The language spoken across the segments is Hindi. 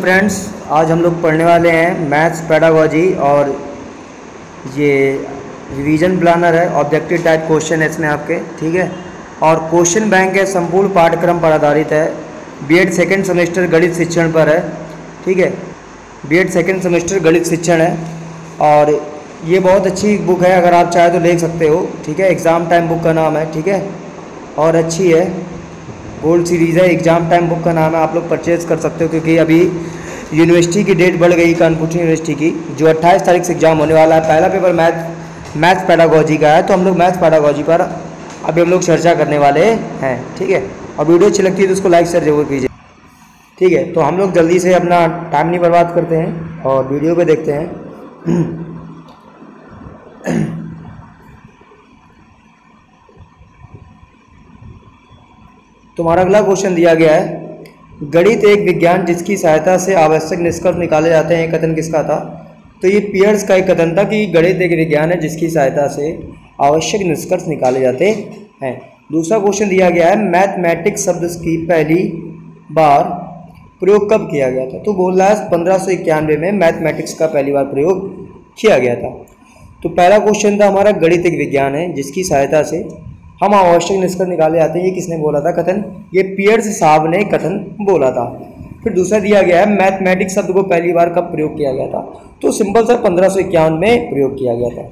फ्रेंड्स, आज हम लोग पढ़ने वाले हैं मैथ्स पेडागोजी और ये रिवीजन प्लानर है। ऑब्जेक्टिव टाइप क्वेश्चन है इसमें आपके, ठीक है। और क्वेश्चन बैंक है, संपूर्ण पाठ्यक्रम पर आधारित है। बीएड सेकंड सेमेस्टर गणित शिक्षण पर है, ठीक है। बीएड सेकंड सेमेस्टर गणित शिक्षण है और ये बहुत अच्छी बुक है, अगर आप चाहे तो ले सकते हो, ठीक है। एग्ज़ाम टाइम बुक का नाम है, ठीक है, और अच्छी है, गोल्ड सीरीज़ है। एग्ज़ाम टाइम बुक का नाम है, आप लोग परचेज़ कर सकते हो क्योंकि अभी यूनिवर्सिटी की डेट बढ़ गई, कानपुर यूनिवर्सिटी की, जो 28 तारीख से एग्ज़ाम होने वाला है। पहला पेपर मैथ्स पेडागोजी का है, तो हम लोग मैथ्स पेडागोजी पर अभी हम लोग चर्चा करने वाले हैं, ठीक है। और वीडियो अच्छी लगती है तो उसको लाइक शेयर जरूर कीजिए, ठीक है। तो हम लोग जल्दी से अपना टाइम नहीं बर्बाद करते हैं और वीडियो पे देखते हैं। तुम्हारा अगला क्वेश्चन दिया गया है, गणित एक विज्ञान जिसकी सहायता से आवश्यक निष्कर्ष निकाले जाते हैं। कथन किसका था? तो ये पियर्स का एक कथन था कि गणित एक विज्ञान है जिसकी सहायता से आवश्यक निष्कर्ष निकाले जाते हैं। दूसरा क्वेश्चन दिया गया है, मैथमेटिक्स शब्द की पहली बार प्रयोग कब किया गया था? तो बोल रहा है 1591 में मैथमेटिक्स का पहली बार प्रयोग किया गया था। तो पहला क्वेश्चन था हमारा, गणित एक विज्ञान है जिसकी सहायता से हम आवश्यक निष्कर्ष निकाले जाते हैं। ये किसने बोला था कथन? ये पियर्स साहब ने कथन बोला था। फिर दूसरा दिया गया है, मैथमेटिक्स शब्द को पहली बार कब प्रयोग किया गया था? तो सिंपल सा 1551 में प्रयोग किया गया था।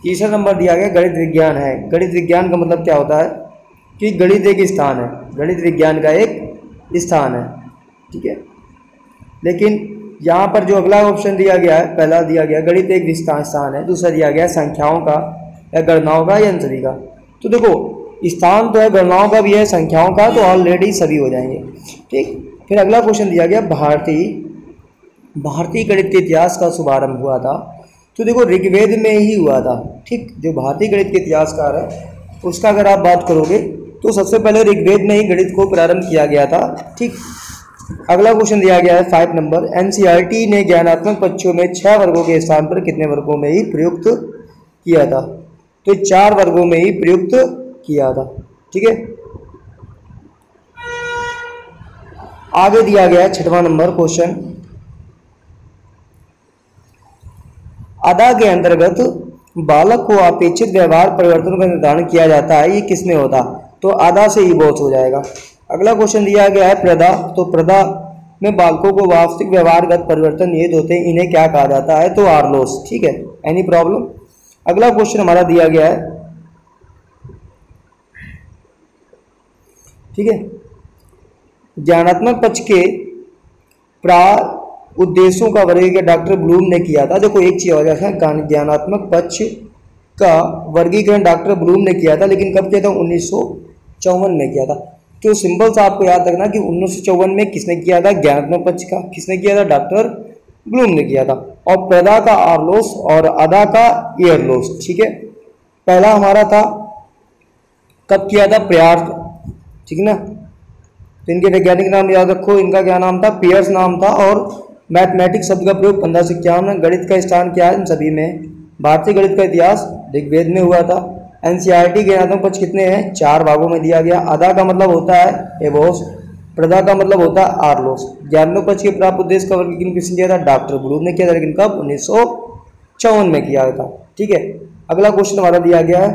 तीसरा नंबर दिया गया, गणित विज्ञान है। गणित विज्ञान का मतलब क्या होता है कि गणित एक स्थान है, गणित विज्ञान का एक स्थान है, ठीक है। लेकिन यहाँ पर जो अगला ऑप्शन दिया गया है, पहला दिया गया गणित एक स्थान है, दूसरा दिया गया संख्याओं का या गणनाओं का या इन सभी का। तो देखो, स्थान तो है, गणनाओं का भी है, संख्याओं का तो ऑलरेडी सभी हो जाएंगे, ठीक। फिर अगला क्वेश्चन दिया गया, भारतीय गणित के इतिहास का शुभारंभ हुआ था। तो देखो, ऋग्वेद में ही हुआ था, ठीक। जो भारतीय गणित के इतिहासकार है उसका अगर आप बात करोगे तो सबसे पहले ऋग्वेद में ही गणित को प्रारंभ किया गया था, ठीक। अगला क्वेश्चन दिया गया है 5 नंबर, एनसीईआरटी ने ज्ञानात्मक पक्षों में 6 वर्गों के स्थान पर कितने वर्गों में ही प्रयुक्त किया था? तो 4 वर्गों में ही प्रयुक्त किया था, ठीक है। आगे दिया गया है 6वां नंबर क्वेश्चन, अदा के अंतर्गत बालक को अपेक्षित व्यवहार परिवर्तन का निर्धारण किया जाता है, ये किसमें होता? तो अदा से ही बहुत हो जाएगा। अगला क्वेश्चन दिया गया है प्रदा, तो प्रदा में बालकों को वास्तविक व्यवहारगत परिवर्तन निहित होते हैं, इन्हें क्या कहा जाता है? तो आर्लोस, ठीक है। Any problem? अगला क्वेश्चन हमारा दिया गया है, ठीक है, ज्ञानात्मक पक्ष के उद्देश्यों का वर्गीकरण डॉक्टर ब्लूम ने किया था। देखो, एक चीज हो जाए, ज्ञानात्मक पक्ष का वर्गीकरण डॉक्टर ब्लूम ने किया था, लेकिन कब किया था? 1954 में किया था। तो सिंपल सा आपको याद रखना कि 1954 में किसने किया था? ज्ञानात्मक पक्ष का किसने किया था? डॉक्टर ब्लूम ने किया था। और प्रदा का आर्लोस और अदा का एयरलोस, ठीक है। पहला हमारा था, कब किया था? प्रयार्थ, ठीक है ना। तो इनके वैज्ञानिक नाम याद रखो, इनका क्या नाम था? पियर्स नाम था। और मैथमेटिक्स शब्द का प्रयोग 1551। गणित का स्थान क्या है इन सभी में? भारतीय गणित का इतिहास ऋग्वेद में हुआ था। एनसीईआरटी ज्ञानात्मक पक्ष कितने हैं? 4 भागों में दिया गया। अदा का मतलब होता है एबोस, प्रदा का मतलब होता है आर्लोस। ज्ञानात्मक पक्ष के प्राप्त उद्देश्य का वर्गीकरण किसने किया था? डॉक्टर ब्लूम ने किया था, लेकिन कब? 1954 में किया था, ठीक है। अगला क्वेश्चन हमारा दिया गया है,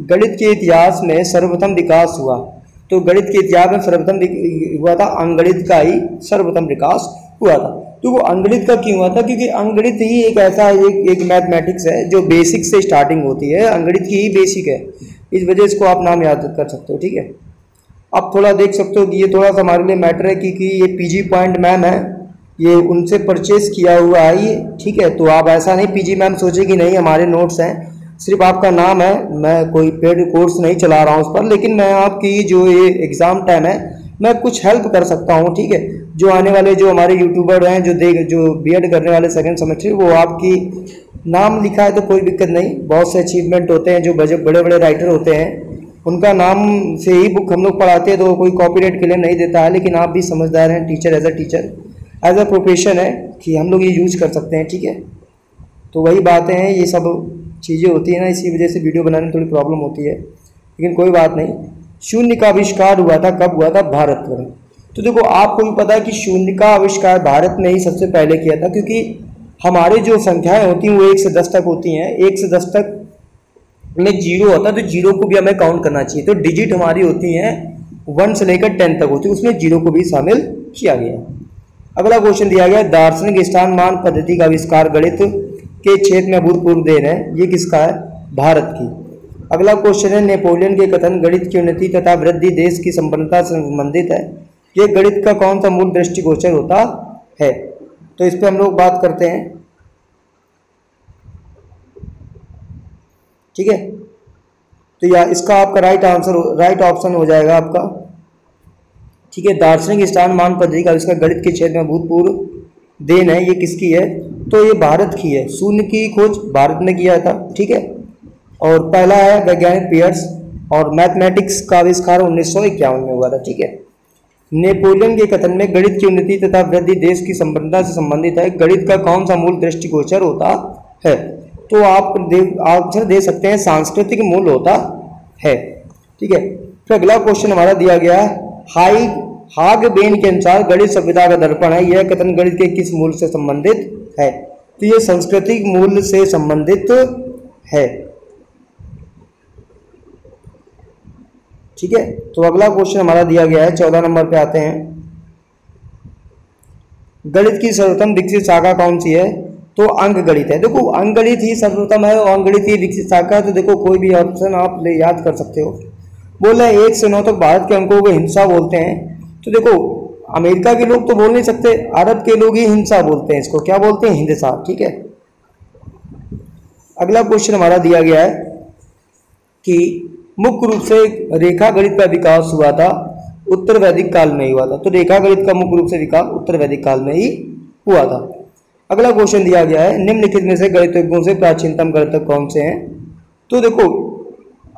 गणित के इतिहास में सर्वप्रथम विकास हुआ। तो गणित के इतिहास में सर्वप्रथम हुआ था अंकगणित का ही सर्वप्रथम विकास हुआ था। तो वो अंकगणित का क्यों हुआ था? क्योंकि अंकगणित ही एक ऐसा एक मैथमेटिक्स है जो बेसिक से स्टार्टिंग होती है, अंकगणित की ही बेसिक है, इस वजह इसको आप नाम याद कर सकते हो, ठीक है। अब थोड़ा देख सकते हो कि ये थोड़ा सा हमारे लिए मैटर है क्योंकि ये पीजी पॉइंट मैम है, ये उनसे परचेज किया हुआ है ये, ठीक है। तो आप ऐसा नहीं पीजी मैम सोचे कि नहीं हमारे नोट्स हैं, सिर्फ आपका नाम है, मैं कोई पेड कोर्स नहीं चला रहा हूँ उस पर, लेकिन मैं आपकी जो ये एग्ज़ाम टाइम है मैं कुछ हेल्प कर सकता हूँ, ठीक है। जो आने वाले जो हमारे यूट्यूबर हैं जो बीएड करने वाले सेकंड सेमेस्टर, वो आपकी नाम लिखा है तो कोई दिक्कत नहीं। बहुत से अचीवमेंट होते हैं, जो बड़े बड़े राइटर होते हैं उनका नाम से ही बुक हम लोग पढ़ाते हैं, तो कोई कॉपीराइट क्लेम नहीं देता है। लेकिन आप भी समझदार हैं, टीचर एज अ प्रोफेशन है कि हम लोग ये यूज कर सकते हैं, ठीक है। तो वही बातें हैं, ये सब चीज़ें होती है ना, इसी वजह से वीडियो बनाने में थोड़ी प्रॉब्लम होती है, लेकिन कोई बात नहीं। शून्य का आविष्कार हुआ था, कब हुआ था? भारत में। तो देखो आपको भी पता है कि शून्य का आविष्कार भारत में ही सबसे पहले किया था, क्योंकि हमारे जो संख्याएं होती हैं वो 1 से 10 तक होती हैं। 1 से 10 तक में जीरो होता है, तो जीरो को भी हमें काउंट करना चाहिए। तो डिजिट हमारी होती हैं 1 से लेकर 10 तक होती है, उसमें जीरो को भी शामिल किया गया। अगला क्वेश्चन दिया गया, दार्शनिक स्थानमान पद्धति का आविष्कार गणित के क्षेत्र में अभूतपूर्व देन है, ये किसका है? भारत की। अगला क्वेश्चन है, नेपोलियन के कथन गणित की उन्नति तथा वृद्धि देश की संपन्नता से संबंधित है, ये गणित का कौन सा मूल दृष्टिगोचर होता है? तो इस पर हम लोग बात करते हैं, ठीक है। तो या इसका आपका राइट ऑप्शन हो जाएगा आपका, ठीक है। दार्शनिक स्थानमान पद्धति का आविष्कार गणित के क्षेत्र में अभूतपूर्व देन है, ये किसकी है? तो ये भारत की है। शून्य की खोज भारत ने किया था, ठीक है। और पहला है वैज्ञानिक पियर्स, और मैथमेटिक्स का आविष्कार 1951 में हुआ था, ठीक है। नेपोलियन के कथन में गणित की उन्नति तथा वृद्धि देश की संपन्नता से संबंधित है, गणित का कौन सा मूल दृष्टिगोचर होता है? तो आप आंसर दे सकते हैं सांस्कृतिक मूल होता है, ठीक है। फिर अगला क्वेश्चन हमारा दिया गया है, हाग-बेन के अनुसार गणित सभ्यता का दर्पण है, यह कथन गणित के किस मूल से संबंधित है? तो ये सांस्कृतिक मूल से संबंधित है, ठीक है। तो अगला क्वेश्चन हमारा दिया गया है 14 नंबर पे आते हैं, गणित की सर्वप्रथम विकसित शाखा कौन सी है? तो अंक गणित है। देखो अंक गणित ही सर्वप्रथम है और अंक गणित ही विकसित शाखा है, तो देखो कोई भी ऑप्शन आप याद कर सकते हो। बोला 1 से 9 तक भारत के अंकों को हिंसा बोलते हैं, तो देखो अमेरिका के लोग तो बोल नहीं सकते, अरब के लोग ही हिंसा बोलते हैं, इसको क्या बोलते हैं? हिंसा, ठीक है। अगला क्वेश्चन हमारा दिया गया है कि मुख्य रूप से रेखा गणित का विकास हुआ था उत्तर वैदिक काल में ही हुआ था, तो रेखा गणित का मुख्य रूप से विकास उत्तर वैदिक काल में ही हुआ था। अगला क्वेश्चन दिया गया है, निम्नलिखित में से गणितज्ञों से प्राचीनतम गणितज्ञ कौन से हैं? तो देखो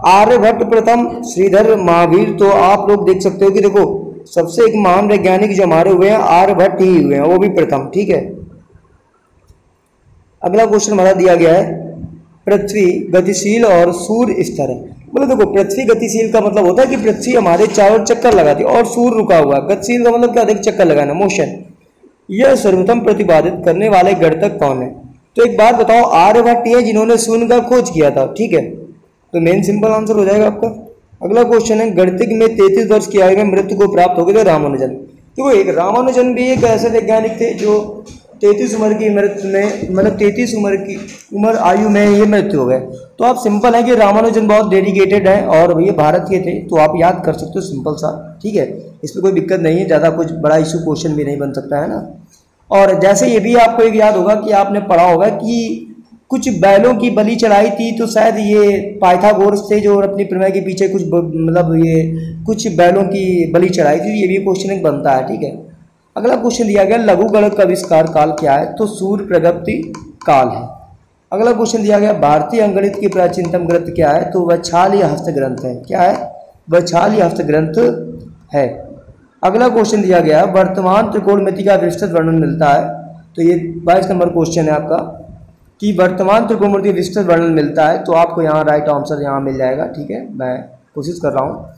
आर्यभट्ट प्रथम, श्रीधर, महावीर। तो आप लोग देख सकते हो कि देखो सबसे एक महान वैज्ञानिक जो हमारे हुए हैं आर्यभट्ट ही हुए हैं, वो भी प्रथम, ठीक है। अगला क्वेश्चन हमारा दिया गया है, पृथ्वी गतिशील और सूर्य स्थिर है। मतलब देखो पृथ्वी गतिशील का मतलब होता है कि पृथ्वी हमारे चारों चक्कर लगाती है, और सूर्य रुका हुआ है। गतिशील का मतलब क्या? अधिक चक्कर लगाना, मोशन। यह सर्वप्रथम प्रतिपादित करने वाले गणितज्ञ कौन है? तो एक बात बताओ, आर्यभट्ट है जिन्होंने शून्य का खोज किया था, ठीक है। तो मेन सिंपल आंसर हो जाएगा आपका। अगला क्वेश्चन है, गणितज्ञ में 33 वर्ष की आयु में मृत्यु को प्राप्त हो गए थे रामानुजन। देखो एक रामानुजन भी एक ऐसे वैज्ञानिक थे जो 33 उम्र की मृत्यु में, मतलब 33 उम्र आयु में ये मृत्यु हो गए। तो आप सिंपल है कि रामानुजन बहुत डेडिकेटेड है और ये भारत के थे, तो आप याद कर सकते हो, सिंपल सा, ठीक है। इसमें कोई दिक्कत नहीं है, ज़्यादा कुछ बड़ा इशू क्वेश्चन भी नहीं बन सकता है ना। और जैसे ये भी आपको एक याद होगा कि आपने पढ़ा होगा कि कुछ बैलों की बलि चढ़ाई थी, तो शायद ये पाइथागोरस थे जो अपनी प्रमेय के पीछे कुछ मतलब ये कुछ बैलों की बलि चढ़ाई थी। ये भी क्वेश्चन एक बनता है, ठीक है। अगला क्वेश्चन दिया गया, लघु गणित का आविष्कार काल क्या है? तो सूर्य प्रगति काल है। अगला क्वेश्चन दिया गया, भारतीय अंकगणित की प्राचीनतम ग्रंथ क्या है? तो वह छाल या हस्त ग्रंथ है। क्या है? वह छाल या हस्त ग्रंथ है। अगला क्वेश्चन दिया गया, वर्तमान त्रिकोणमिति का विस्तृत वर्णन मिलता है। तो ये 22 नंबर क्वेश्चन है आपका कि वर्तमान त्रिकोणमिति का विस्तृत वर्णन मिलता है। तो आपको यहाँ राइट आंसर यहाँ मिल जाएगा, ठीक है। मैं कोशिश कर रहा हूँ।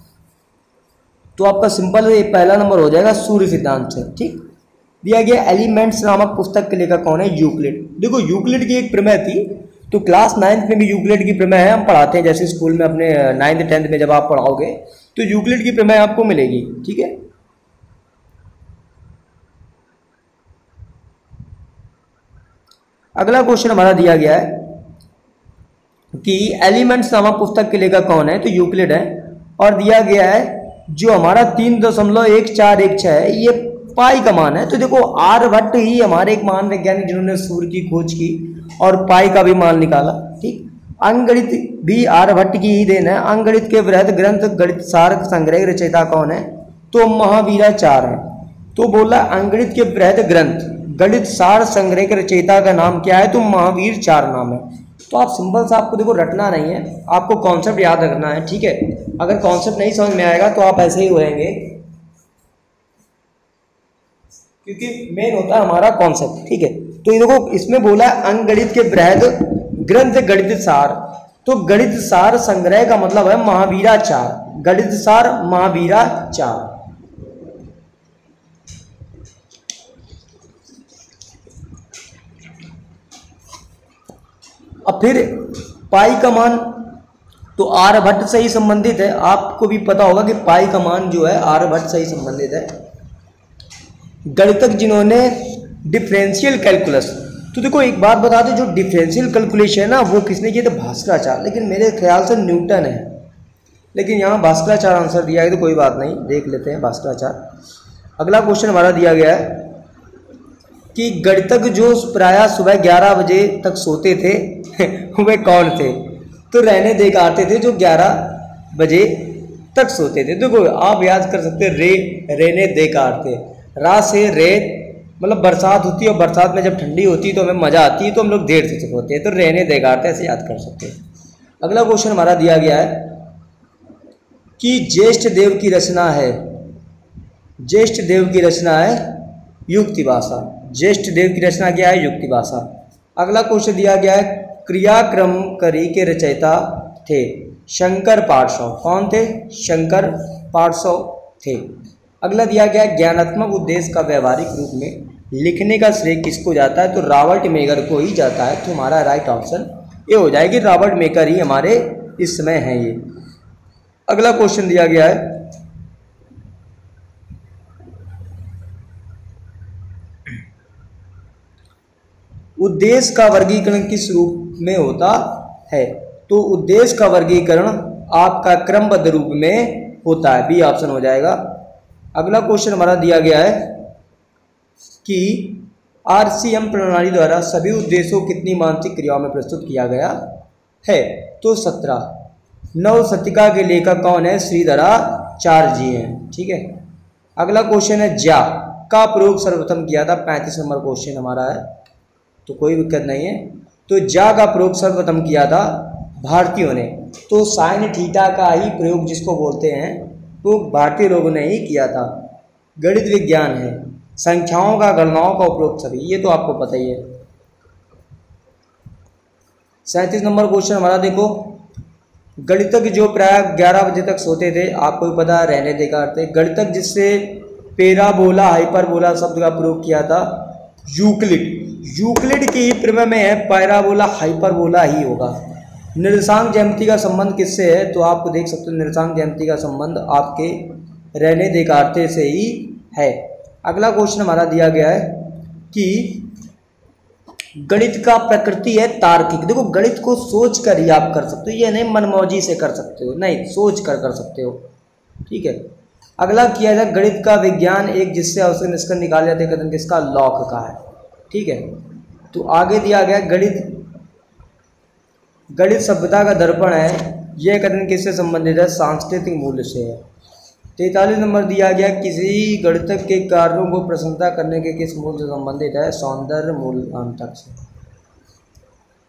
तो आपका सिंपल ये पहला नंबर हो जाएगा, सूर्य सिद्धांत से, ठीक। दिया गया, एलिमेंट्स नामक पुस्तक के लेखक कौन है? यूक्लिड। देखो यूक्लिड की एक प्रमेय थी, तो क्लास 9th में भी यूक्लिड की प्रमेय है, हम पढ़ाते हैं जैसे स्कूल में अपने 9th 10th में जब आप पढ़ाओगे तो यूक्लिड की प्रमेय आपको मिलेगी, ठीक है। अगला क्वेश्चन हमारा दिया गया है कि एलिमेंट्स नामक पुस्तक के लेखक कौन है? तो यूक्लिड है। और दिया गया है जो हमारा 3.1416 है, ये पाई का मान है। तो देखो आर्यभट्ट ही हमारे एक महान वैज्ञानिक जिन्होंने सूर्य की खोज की और पाई का भी मान निकाला, ठीक। अंकगणित भी आर्यभट्ट की ही देन है। अंकगणित के वृहद ग्रंथ गणित सार संग्रह रचयिता कौन है? तो महावीराचार्य है। तो बोला अंकगणित के वृहद ग्रंथ गणित सार संग्रह के रचयिता का नाम क्या है? तो महावीराचार्य नाम है। तो आप सिंपल सा, आपको देखो रटना नहीं है, आपको कॉन्सेप्ट याद रखना है, ठीक है। अगर कॉन्सेप्ट नहीं समझ में आएगा तो आप ऐसे ही होएंगे, क्योंकि मेन होता है हमारा कॉन्सेप्ट, ठीक है। तो ये देखो इसमें बोला अंकगणित के वृहद ग्रंथ गणित सार, तो गणित सार संग्रह का मतलब है महावीराचार्य, गणित सार महावीराचार्य, अब फिर पाई का मान तो आर्यभट्ट से ही संबंधित है। आपको भी पता होगा कि पाई का मान जो है आर्यभट्ट से ही संबंधित है। गणितज्ञ जिन्होंने डिफरेंशियल कैलकुलस, तो देखो एक बात बता दें, जो डिफरेंशियल कैलकुलेशन है ना वो किसने किया था? भास्कराचार्य, लेकिन मेरे ख्याल से न्यूटन है, लेकिन यहाँ भास्कराचार्य आंसर दिया है तो कोई बात नहीं, देख लेते हैं भास्कराचार्य। अगला क्वेश्चन हमारा दिया गया है कि गणितज्ञ जो प्रायः सुबह 11 बजे तक सोते थे वे कौन थे? तो रहने देकारते थे जो 11 बजे तक सोते थे। देखो आप याद कर सकते हैं, रहने देकारते, रा से रे, मतलब बरसात होती है और बरसात में जब ठंडी होती है तो हमें मज़ा आती है तो हम लोग देर से सोते हैं, तो रहने देकारते ऐसे याद कर सकते हैं। अगला क्वेश्चन हमारा दिया गया है कि ज्येष्ठ देव की रचना है, ज्येष्ठ देव की रचना है युक्ति भाषा। ज्येष्ठ देव की रचना क्या है? युक्ति भाषा। अगला क्वेश्चन दिया गया है क्रियाक्रम करी के रचयिता थे शंकर पाठशाह। कौन थे? शंकर पाठशाह थे। अगला दिया गया है ज्ञानात्मक उद्देश्य का व्यवहारिक रूप में लिखने का श्रेय किसको जाता है? तो रॉबर्ट मेकर को ही जाता है। तो हमारा राइट ऑप्शन ये हो जाएगी, रॉबर्ट मेकर ही हमारे इस समय हैं ये। अगला क्वेश्चन दिया गया है उद्देश्य का वर्गीकरण किस रूप में होता है? तो उद्देश्य का वर्गीकरण आपका क्रमबद्ध रूप में होता है, बी ऑप्शन हो जाएगा। अगला क्वेश्चन हमारा दिया गया है कि आरसीएम प्रणाली द्वारा सभी उद्देश्यों को कितनी मानसिक क्रियाओं में प्रस्तुत किया गया है? तो 17। नवशतिका के लेखक कौन है? श्रीधराचार्य जी हैं। ठीक है। अगला क्वेश्चन है ज्या का प्रयोग सर्वप्रथम किया था? 35 नंबर क्वेश्चन हमारा है, तो कोई दिक्कत नहीं है। तो ज्या का प्रयोग सर्वप्रथम किया था भारतीयों ने। तो साइन थीटा का ही प्रयोग जिसको बोलते हैं तो भारतीय लोगों ने ही किया था। गणित विज्ञान है, संख्याओं का गणनाओं का उपयोग सभी, ये तो आपको पता ही है। 37 नंबर क्वेश्चन हमारा देखो, गणितज्ञ जो प्राय 11 बजे तक सोते थे, आपको भी पता है, रहने देकारते। गणितज्ञ जिससे पेराबोला हाइपरबोला शब्द का प्रयोग किया था यूक्लिड। यूक्लिड की प्रमेय में है पैराबोला हाइपरबोला ही होगा। निर्देशांक ज्यामिति का संबंध किससे है? तो आपको देख सकते हो निर्देशांक ज्यामिति का संबंध आपके रहने देकारते से ही है। अगला क्वेश्चन हमारा दिया गया है कि गणित का प्रकृति है तार्किक। देखो गणित को सोच कर ही आप कर सकते हो, ये नहीं मनमौजी से कर सकते हो, नहीं सोच कर सकते हो। ठीक है। अगला किया जाए गणित का विज्ञान एक जिससे आवश्यक निष्कर्ष निकाले जाते कथन किसका? लॉक का है। ठीक है। तो आगे दिया गया गणित सभ्यता का दर्पण है, यह कथन किससे संबंधित है? सांस्कृतिक मूल्य से है। 43 नंबर दिया गया किसी गणितज्ञ के कार्यों को प्रशंसा करने के किस मूल्य से संबंधित है? सौंदर्य मूल्यांक से।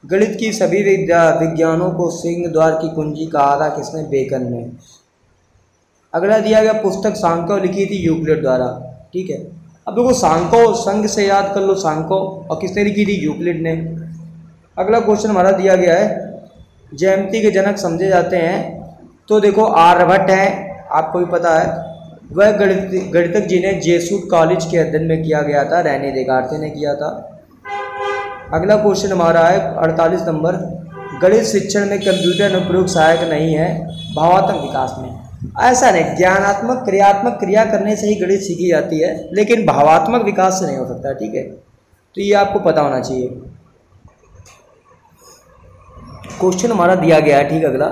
गणित की सभी विज्ञानों को सिंह द्वार की कुंजी कहा था किसने? बेकन ने। अगला दिया गया पुस्तक सांख्य लिखी थी यूक्लिड द्वारा। ठीक है। अब देखो सांख्य संघ से याद कर लो, सांख्य, और किसने लिखी थी? यूक्लिड ने। अगला क्वेश्चन हमारा दिया गया है ज्यामिति के जनक समझे जाते हैं, तो देखो आर्यभट्ट है, आपको भी पता है। वह गणितज्ञ जिन्हें जेसूट कॉलेज के अध्ययन में किया गया था, रहने देकारते ने किया था। अगला क्वेश्चन हमारा है 48 नंबर, गणित शिक्षण में कंप्यूटर अनुप्रयोग सहायक नहीं है भावात्मक विकास में। ऐसा नहीं, ज्ञानात्मक क्रियात्मक क्रिया करने से ही गणित सीखी जाती है, लेकिन भावात्मक विकास से नहीं हो सकता। ठीक है। तो ये आपको पता होना चाहिए। क्वेश्चन हमारा दिया गया है, ठीक। अगला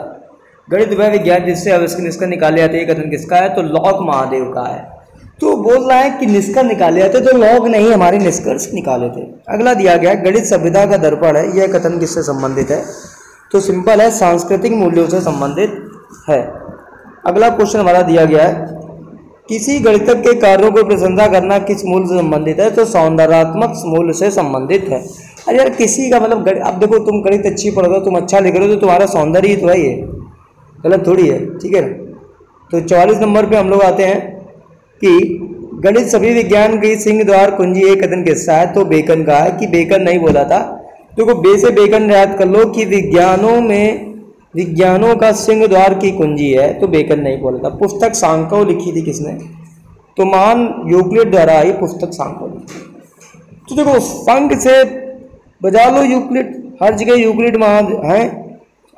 गणित वह विज्ञान जिससे आवश्यक निष्कर्ष निकाले जाते हैं, कथन किसका है? तो लॉक महादेव का है। तो बोल रहा है कि निष्कर्ष निकाले जाते, तो लॉक नहीं हमारे निष्कर्ष निकाले थे। अगला दिया गया गणित सभ्यता का दर्पण है, यह कथन किससे संबंधित है? तो सिंपल है, सांस्कृतिक मूल्यों से संबंधित है। अगला क्वेश्चन हमारा दिया गया है किसी गणितज्ञ के कार्यों को प्रशंसा करना किस मूल्य से संबंधित है? तो सौंदर्यात्मक मूल्य से संबंधित है। अरे यार किसी का मतलब अब देखो तुम गणित अच्छी पढ़ रहे हो, तुम अच्छा लिख रहे हो, तो तुम्हारा सौंदर्य ही तो है, ये गलत थोड़ी है। ठीक है ना। तो 44 नंबर पे हम लोग आते हैं कि गणित सभी विज्ञान की सिंह द्वार कुंजी एक कथन किसका है? तो बेकन का है। कि बेकन नहीं बोला था, देखो बे से बेकन याद कर लो कि विज्ञानों का सिंह द्वार की कुंजी है, तो बेकन नहीं बोला था। पुस्तक सांख्य लिखी थी किसने? तो महान यूक्लिड द्वारा ही पुस्तक सांख्य लिखी। तो देखो संघ से बजा लो यूक्लिड, हर जगह यूक्लिड महा है।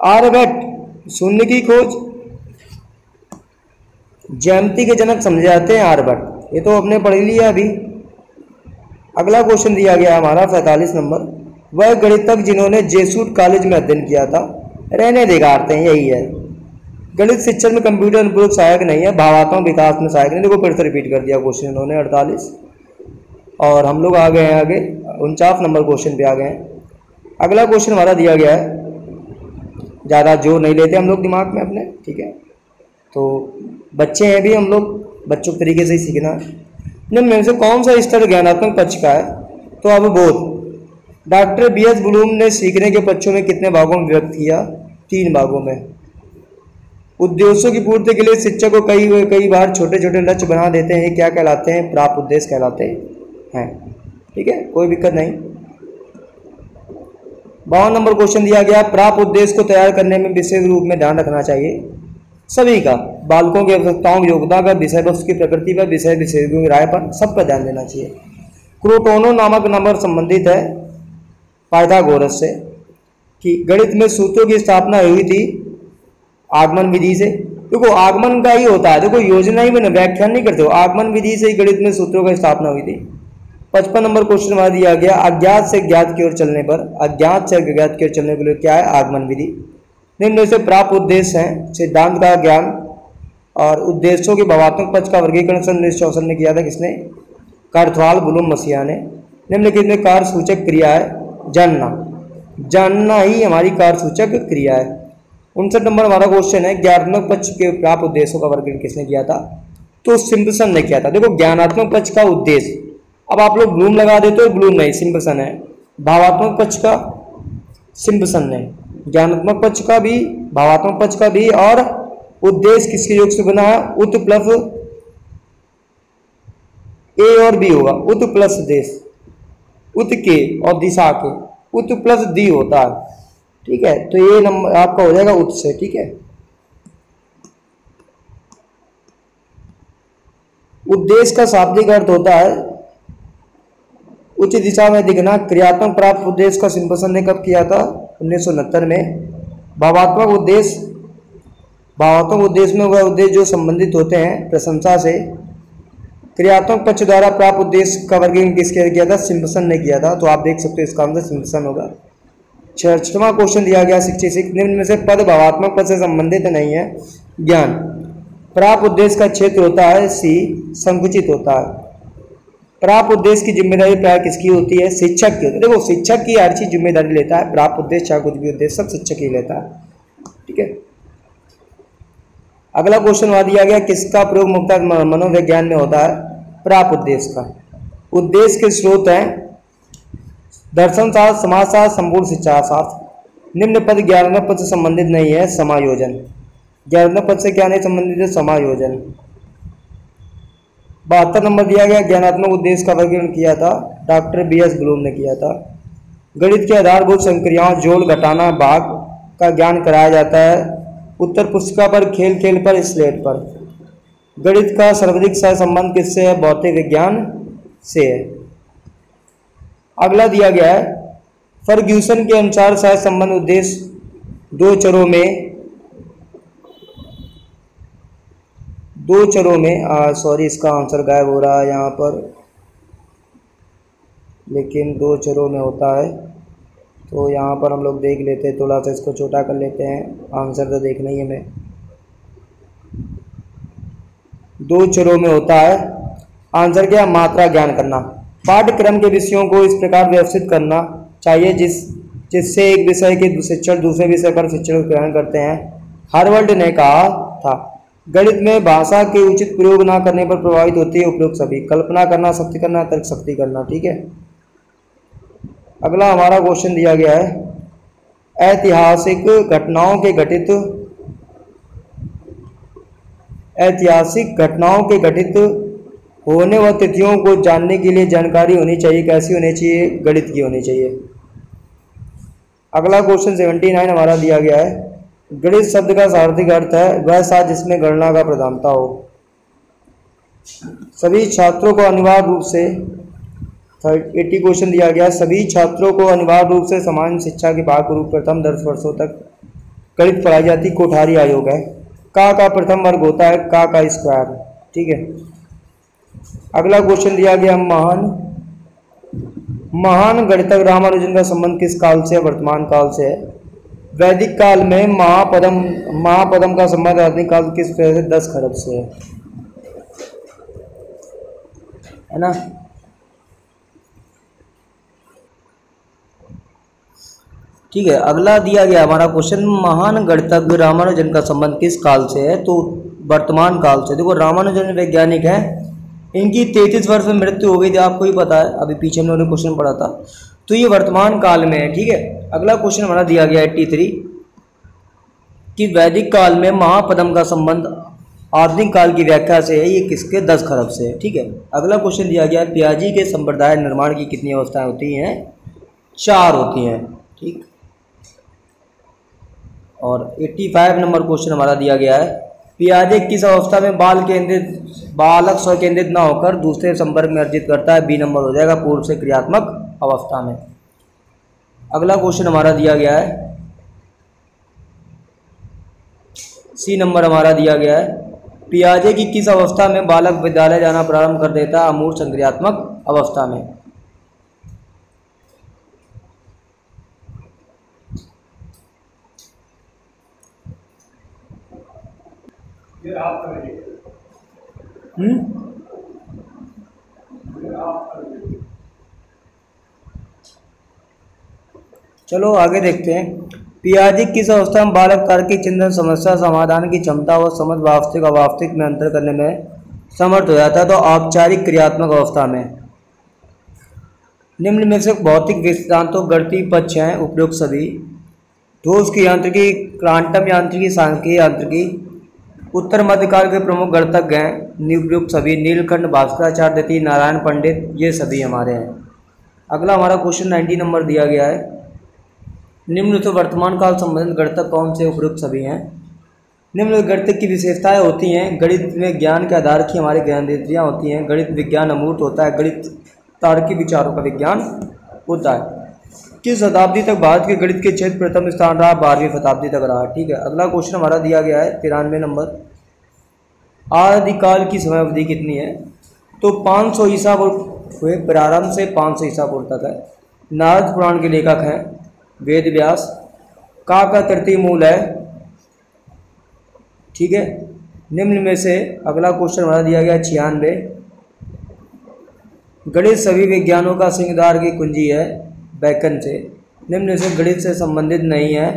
आर्यभट्ट शून्य की खोज, ज्यामिति के जनक समझे जाते हैं आर्यभट्ट, ये तो आपने पढ़ लिया अभी। अगला क्वेश्चन दिया गया हमारा 45 नंबर, वह गणितज्ञ जिन्होंने जेसूट कॉलेज में अध्ययन किया था। रहने देगारते हैं, यही है। गणित शिक्षण में कंप्यूटर अनुप्रयोग सहायक नहीं है, भावात्मक विकास में सहायक नहीं। देखो फिर से रिपीट कर दिया क्वेश्चन इन्होंने 48, और हम लोग आ गए हैं आगे 49 नंबर क्वेश्चन पे आ गए हैं। अगला क्वेश्चन हमारा दिया गया है, ज़्यादा जोर नहीं लेते हम लोग दिमाग में अपने, ठीक है। तो बच्चे हैं भी हम लोग, बच्चों के तरीके से ही सीखना है। निम्न में से कौन सा स्तर ज्ञानात्मक पक्ष का है? तो अवबोध। Doctor BS. ब्लूम ने सीखने के पक्षों में कितने भागों में व्यक्त किया? 3 भागों में। उद्देश्यों की पूर्ति के लिए शिक्षक को कई बार छोटे छोटे लक्ष्य बना देते हैं, ये क्या कहलाते हैं? प्राप्त उद्देश्य कहलाते हैं, ठीक है, कोई दिक्कत नहीं। 52 नंबर क्वेश्चन दिया गया, प्राप्त उद्देश्य को तैयार करने में विशेष रूप में ध्यान रखना चाहिए सभी का, बालकों की आवश्यकताओं की योग्यता का, विषय वस्तु की प्रकृति पर, विषय विशेषज्ञों की राय पर, सब पर ध्यान देना चाहिए। क्रोटोनो नामक नंबर संबंधित है पाइथागोरस से कि गणित में सूत्रों की स्थापना हुई थी आगमन विधि से। देखो आगमन का ही होता है, देखो योजना ही मैंने व्याख्यान नहीं करते हो, आगमन विधि से ही गणित में सूत्रों की स्थापना हुई थी। 55 नंबर क्वेश्चन हमारा दिया गया, अज्ञात से ज्ञात की ओर चलने पर, अज्ञात से ज्ञात की ओर चलने के लिए क्या है? आगमन विधि। निम्न से प्राप्त उद्देश्य हैं सिद्धांत का ज्ञान और उद्देश्यों के भावात्मक पक्ष का वर्गीकरण सन 1964 में किया था। किसने? कार्थवाल ब्लूम मसीहा ने। निम्नलिखित में कार्य सूचक क्रिया है जानना, जानना ही हमारी कार्य सूचक क्रिया है। 59 नंबर हमारा क्वेश्चन है, ज्ञानात्मक पक्ष के प्राप्त उद्देश्यों का वर्गीकरण किसने किया था? तो सिम्पसन ने किया था। देखो ज्ञानात्मक पक्ष का उद्देश्य, अब आप लोग ब्लूम लगा देते हो, ब्लूम नहीं, सिम्पसन है। भावात्मक पक्ष का सिम्पसन ने, ज्ञानात्मक पक्ष का भी, भावात्मक पक्ष का भी, और उद्देश्य किसके योग से बना है? उत प्लस ए और बी होगा, उत प्लस देश, उत के और दिशा के, उत प्लस दी होता है, ठीक है। तो ये नंबर आपका हो जाएगा उत से, ठीक है। उद्देश्य का शाब्दिक अर्थ होता है उच्च दिशा में दिखना। क्रियात्मक प्राप्त उद्देश्य का सिम्पसन ने कब किया था? 1969 में। भावात्मक उद्देश्य, भावात्मक उद्देश्य में वह उद्देश्य जो संबंधित होते हैं प्रशंसा से। क्रियात्मक पक्ष द्वारा प्राप्त उद्देश्य का वर्गीकरण किसने किया था? सिम्पसन ने किया था। तो आप देख सकते हो इसका आंसर सिम्पसन होगा। 66वां क्वेश्चन दिया गया 66, निम्न में से पद भावात्मक पद से संबंधित नहीं है। ज्ञान प्राप्त उद्देश्य का क्षेत्र होता है सी, संकुचित होता है। प्राप्त उद्देश्य की जिम्मेदारी प्राय किसकी होती है? शिक्षक की होती है। देखो शिक्षक की हर चीज जिम्मेदारी लेता है, प्राप्त उद्देश्य चाहे कुछ भी उद्देश्य सब शिक्षक ही लेता है, ठीक है। अगला क्वेश्चन वहां दिया गया, किसका प्रयोग मुख्यतः मनोविज्ञान में होता है? प्राप्त उद्देश्य का। उद्देश्य के स्रोत हैं दर्शन शास्त्र, समाजशास्त्र, संपूर्ण शिक्षा शास्त्र। निम्न पद ज्ञानात्मक पद से संबंधित नहीं है। समायोजन, ज्ञानात्मक पद से क्या नहीं संबंधित है? समायोजन। 72 नंबर दिया गया, ज्ञानात्मक उद्देश्य का वर्गीकरण किया था डॉक्टर बी.एस. ब्लूम ने किया था। गणित के आधारभूत संक्रियाओं जोड़ घटाना भाग का ज्ञान कराया जाता है उत्तर पुस्तिका पर, खेल खेल पर, स्लेट पर। गणित का सर्वाधिक सहसंबंध किससे है? भौतिक विज्ञान से है। अगला दिया गया है, फर्ग्यूसन के अनुसार सहसंबंध उद्देश्य दो चरों में सॉरी इसका आंसर गायब हो रहा है यहाँ पर, लेकिन 2 चरों में होता है। तो यहाँ पर हम लोग देख लेते हैं, थोड़ा सा इसको छोटा कर लेते हैं, आंसर तो देखना ही हमें। 2 चरों में होता है। आंसर क्या? मात्रा ज्ञान करना। पाठ्यक्रम के विषयों को इस प्रकार व्यवस्थित करना चाहिए जिससे एक विषय के शिक्षक दूसरे विषय पर शिक्षण ग्रहण करते हैं। हार्वर्ड ने कहा था, गणित में भाषा के उचित प्रयोग न करने पर प्रभावित होती है उपरोक्त सभी। कल्पना करना, शक्ति करना, तर्क शक्ति करना, ठीक है। अगला हमारा क्वेश्चन दिया गया है, ऐतिहासिक घटनाओं के घटित होने व तिथियों को जानने के लिए जानकारी होनी चाहिए। कैसी होनी चाहिए? गणित की होनी चाहिए। अगला क्वेश्चन 79 हमारा दिया गया है, गणित शब्द का शाब्दिक अर्थ है वह शास्त्र जिसमें गणना का प्रधानता हो। सभी छात्रों को अनिवार्य रूप से 80 क्वेश्चन दिया गया, सभी छात्रों को अनिवार्य रूप से समान शिक्षा के भाग रूप प्रथम 10 वर्षों तक गणित पढ़ाई जाती कोठारी आयोग है। का प्रथम वर्ग होता है का स्क्वायर। ठीक है, अगला क्वेश्चन दिया गया, महान गणितज्ञ रामानुजन का संबंध किस काल से है? वर्तमान काल से है। वैदिक काल में महापदम का संबंध आधुनिक काल किस तरह से? 10 खरब से है ना। ठीक है, अगला दिया गया हमारा क्वेश्चन, महान गणितज्ञ रामानुजन का संबंध किस काल से है? तो वर्तमान काल से। देखो रामानुजन वैज्ञानिक है, इनकी 33 वर्ष में मृत्यु हो गई थी, आपको ही पता है, अभी पीछे हम लोगों ने क्वेश्चन पढ़ा था। तो ये वर्तमान काल में है। ठीक है, अगला क्वेश्चन हमारा दिया गया 83 कि वैदिक काल में महापदम का संबंध आधुनिक काल की व्याख्या से है, ये किसके? 10 खरब से है। ठीक है, अगला क्वेश्चन दिया गया, पियाजी के संप्रदाय निर्माण की कितनी अवस्थाएं होती हैं? 4 होती हैं। ठीक, और 85 नंबर क्वेश्चन हमारा दिया गया है, पियाजे किस अवस्था में बालक स्व केंद्रित न होकर दूसरे संपर्क में अर्जित करता है? बी नंबर हो जाएगा, पूर्व से क्रियात्मक अवस्था में। अगला क्वेश्चन हमारा दिया गया है, सी नंबर हमारा दिया गया है, पियाजे की किस अवस्था में बालक विद्यालय जाना प्रारंभ कर देता है? अमूर्त संक्रियात्मक अवस्था में। चलो आगे देखते हैं, पियाजी किस अवस्था में बालक तार्किक चिंतन, समस्या समाधान की क्षमता और समझ वास्तविक अवास्तविक में अंतर करने में समर्थ हो जाता है? तो औपचारिक क्रियात्मक अवस्था में। निम्न में से भौतिक वेदांतों गणितीय पक्ष हैं उपयुक्त सभी, ठोस की यांत्रिकी, क्वांटम यांत्रिकी, सांख्यिकी यांत्रिकी, उत्तर मध्यकाल के प्रमुख गणितज्ञ हैं नियुक्त सभी, नीलकंठ, भास्कराचार्य, द्वितीय, नारायण पंडित, ये सभी हमारे हैं। अगला हमारा क्वेश्चन 90 नंबर दिया गया है, निम्न तो वर्तमान काल संबंधित गणितज्ञ कौन से? उपयुक्त सभी हैं। निम्न गणित की विशेषताएं होती हैं, गणित में ज्ञान के आधार की हमारी ज्ञानेंद्रियां होती हैं, गणित विज्ञान अमूर्त होता है, गणित तार्किक विचारों का विज्ञान होता है। किस शताब्दी तक भारत के गणित के क्षेत्र प्रथम स्थान रहा? 12वीं शताब्दी तक रहा। ठीक है, अगला क्वेश्चन हमारा दिया गया है 93 नंबर, आदिकाल की समय अवधि कितनी है? तो 500 ईसा पूर्व हुए प्रारंभ से 500 ईसा पूर्व तक है। नारद पुराण के लेखक हैं वेद व्यास। का तृतीय मूल है। ठीक है, निम्न में से अगला क्वेश्चन हमारा दिया गया 96, गणित सभी विज्ञानों का सिंहद्वार की कुंजी है बैकन से, निम्न से गणित से संबंधित नहीं है।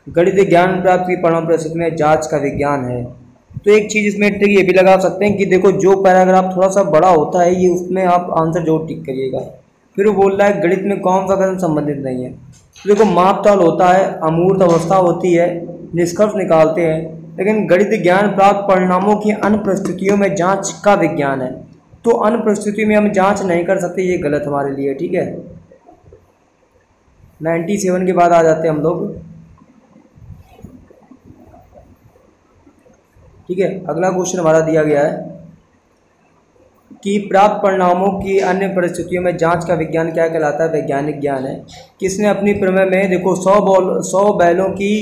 गणित ज्ञान प्राप्त की परम परिस्थिति में जांच का विज्ञान है। तो एक चीज़ इसमें ट्रिक ये भी लगा सकते हैं कि देखो जो पैराग्राफ थोड़ा सा बड़ा होता है ये उसमें आप आंसर जरूर टिक करिएगा। फिर वो बोल रहा है गणित में कौन सा कदम संबंधित नहीं है। तो देखो मापताल होता है, अमूर्त अवस्था होती है, निष्कर्ष निकालते हैं, लेकिन गणित ज्ञान प्राप्त परिणामों की अन्य परिस्थितियों में जांच का विज्ञान है। तो अन्य परिस्थितियों में हम जांच नहीं कर सकते, ये गलत हमारे लिए। ठीक है, 97 के बाद आ जाते हैं हम लोग। ठीक है, अगला क्वेश्चन हमारा दिया गया है कि प्राप्त परिणामों की अन्य परिस्थितियों में जांच का विज्ञान क्या कहलाता है? वैज्ञानिक ज्ञान है। किसने अपनी प्रमेय में देखो 100 बैलों की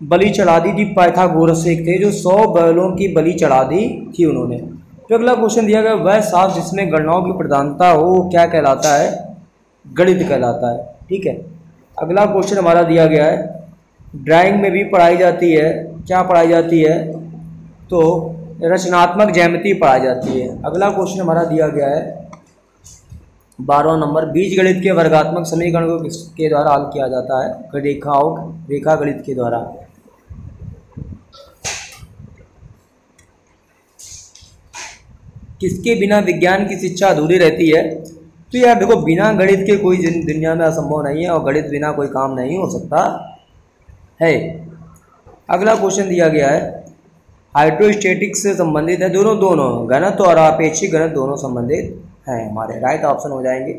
बलि चढ़ा दी थी? पाइथागोरस एक थे जो 100 बैलों की बलि चढ़ा दी थी उन्होंने। तो अगला क्वेश्चन दिया गया, वह शास्त्र जिसमें गणनाओं की प्रधानता हो वो क्या कहलाता है? गणित कहलाता है। ठीक है, अगला क्वेश्चन हमारा दिया गया है, ड्राइंग में भी पढ़ाई जाती है, क्या पढ़ाई जाती है? तो रचनात्मक ज्यामिति पढ़ाई जाती है। अगला क्वेश्चन हमारा दिया गया है 12वां नंबर, बीजगणित के वर्गात्मक समीकरण को किसके द्वारा हल किया जाता है? रेखा गणित के द्वारा। किसके बिना विज्ञान की शिक्षा अधूरी रहती है? तो यार देखो बिना गणित के कोई दुनिया में असंभव नहीं है और गणित बिना कोई काम नहीं हो सकता है। अगला क्वेश्चन दिया गया है, हाइड्रोस्टेटिक्स से संबंधित है, दोनों घनत्व और आपेक्षिक घनत्व दोनों संबंधित हैं हमारे, राइट ऑप्शन हो जाएंगे।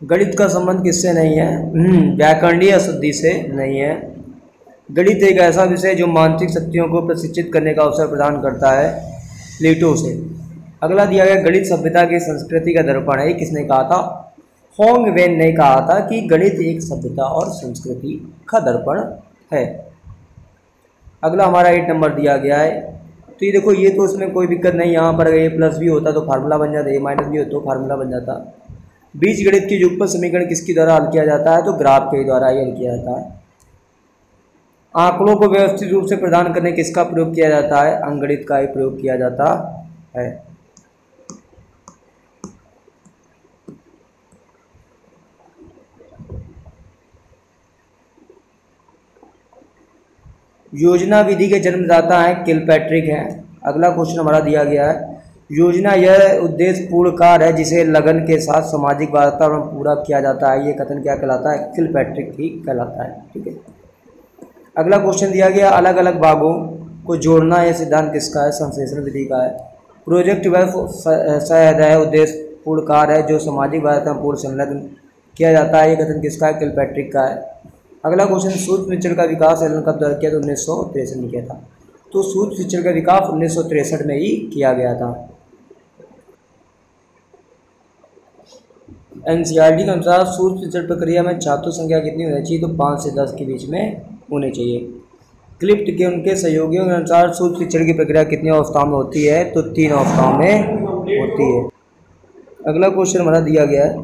गणित का संबंध किससे नहीं है? व्याकरणीय अशुद्धि से नहीं है। गणित एक ऐसा विषय जो मानसिक शक्तियों को प्रशिक्षित करने का अवसर प्रदान करता है, प्लेटो से। अगला दिया गया गणित सभ्यता की संस्कृति का दर्पण है, किसने कहा था? होंग वेन ने कहा था कि गणित एक सभ्यता और संस्कृति का दर्पण है। अगला हमारा 8 नंबर दिया गया है, तो ये देखो ये तो उसमें कोई दिक्कत नहीं, यहाँ पर अगर a प्लस भी होता तो फार्मूला बन जाता, a माइनस भी होता तो फार्मूला बन जाता। बीजगणित की युगपत समीकरण किसके द्वारा हल किया जाता है? तो ग्राफ के द्वारा हल किया जाता है। आंकड़ों को व्यवस्थित रूप से प्रदान करने किसका प्रयोग किया जाता है? अंकगणित का ही प्रयोग किया जाता है। योजना विधि के जन्मदाता हैं किलपैट्रिक हैं। अगला क्वेश्चन हमारा दिया गया है, योजना यह उद्देश्य पूर्ण कार्य है जिसे लगन के साथ सामाजिक वातावरण पूरा किया जाता है। ये कथन क्या कहलाता है? किलपैट्रिक ही कहलाता है। ठीक है। अगला क्वेश्चन दिया गया, अलग अलग भागों को जोड़ना यह सिद्धांत किसका है? संश्लेषण विधि का है। प्रोजेक्ट वह सह उद्देश्य पूर्ण कार्य है जो सामाजिक वातावरण पूर्ण संलग्न किया जाता है। ये कथन किसका है? किलपैट्रिक का है। अगला क्वेश्चन, सूक्ष्म शिक्षण का विकास एलन कब द्वारा किया? तो 1963 में किया था। तो सूक्ष्म शिक्षण का विकास 1963 में ही किया गया था। एनसीईआरटी के अनुसार सूक्ष्म शिक्षण प्रक्रिया में छात्रों संख्या कितनी होनी चाहिए? तो 5 से 10 के बीच में होनी चाहिए। क्लिप्ट के उनके सहयोगियों के अनुसार सूक्ष्म शिक्षण की प्रक्रिया कितनी अवस्थाओं में होती है? तो 3 अवस्थाओं में होती है। अगला क्वेश्चन हमारा दिया गया है,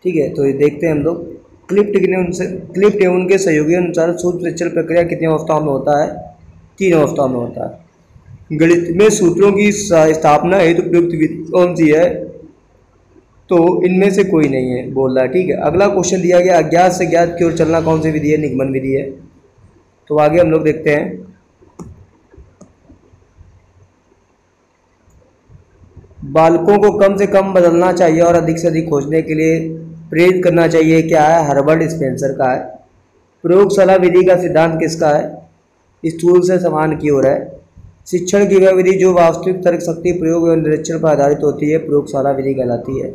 ठीक है, तो ये देखते हैं हम लोग। क्लिप्ट एवं उनके सहयोगियों के अनुसार सूक्ष्म शिक्षण प्रक्रिया कितनी अवस्थाओं में होता है? 3 अवस्थाओं में होता है। गणित में सूत्रों की स्थापना हेतु प्रयुक्त विधि कौन सी है? तो इनमें से कोई नहीं है बोल रहा है। ठीक है। अगला क्वेश्चन दिया गया, अज्ञात से ज्ञात की ओर चलना कौन सी विधि है? निगमन विधि है। तो आगे हम लोग देखते हैं। बालकों को कम से कम बदलना चाहिए और अधिक से अधिक खोजने के लिए प्रेरित करना चाहिए, क्या है? हर्बर्ट स्पेंसर का है। प्रयोगशाला विधि का सिद्धांत किसका है? स्थूल से समान की ओर है। शिक्षण की वह विधि जो वास्तविक तर्क शक्ति प्रयोग एवं निरीक्षण पर आधारित होती है, प्रयोगशाला विधि कहलाती है।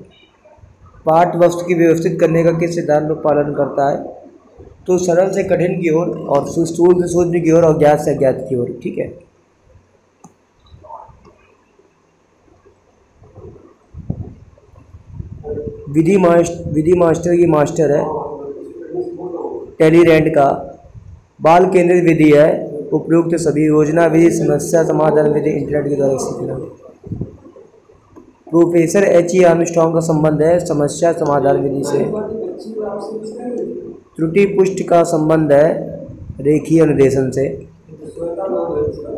पाठ वस्तु की व्यवस्थित करने का किस सिद्धांत पर पालन करता है? तो सरल से कठिन की ओर और स्थूल से सूक्ष्म की ओर और ज्ञात से अज्ञात की ओर। ठीक है। विधि मास्टर की मास्टर है टेलीरेंट का। बाल केंद्रित विधि है। उपयुक्त सभी योजना विधि, समस्या समाधान विधि, इंटरनेट के द्वारा सीखना। Professor H.E. आर्मस्ट्रांग का संबंध है समस्या समाधान विधि से। त्रुटि पुष्टि का संबंध है रेखीय अनुदेशन से।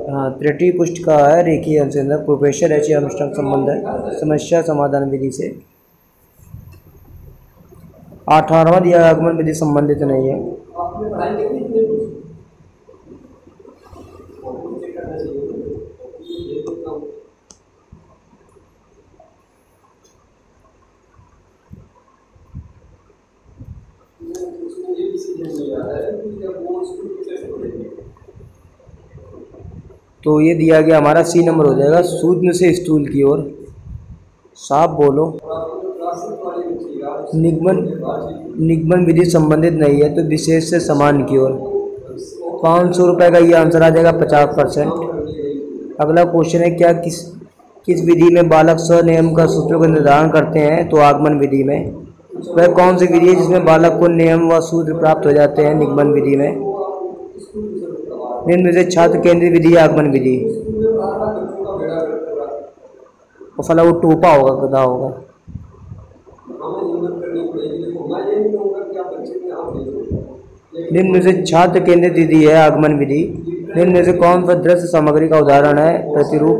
हाँ, त्रुटि पुष्टि का है रेखीय अनुदेशन। Professor H.E. आर्मस्ट्रांग संबंध है समस्या समाधान विधि से। 18वां दिया आगमन विधि संबंधित नहीं है। तो ये दिया गया हमारा सी नंबर हो जाएगा, सूक्ष्म से स्थूल की ओर। साफ बोलो। निगमन विधि संबंधित नहीं है, तो विशेष से समान की ओर। 500 रुपये का ये आंसर आ जाएगा, 50%। अगला क्वेश्चन है, क्या किस विधि में बालक स्वनियम का सूत्रों का निर्धारण करते हैं? तो आगमन विधि में। वह कौन सी विधि है जिसमें बालक को नियम व सूत्र प्राप्त हो जाते हैं? निगमन विधि में। निम्न से छात्र केंद्रीय विधि है आगमन विधि। और फला वो टोपा होगा, गधा होगा। निम्न से छात्र केंद्रित विधि है आगमन विधि। निम्न से कौन सा दृश्य सामग्री का उदाहरण है? प्रतिरूप।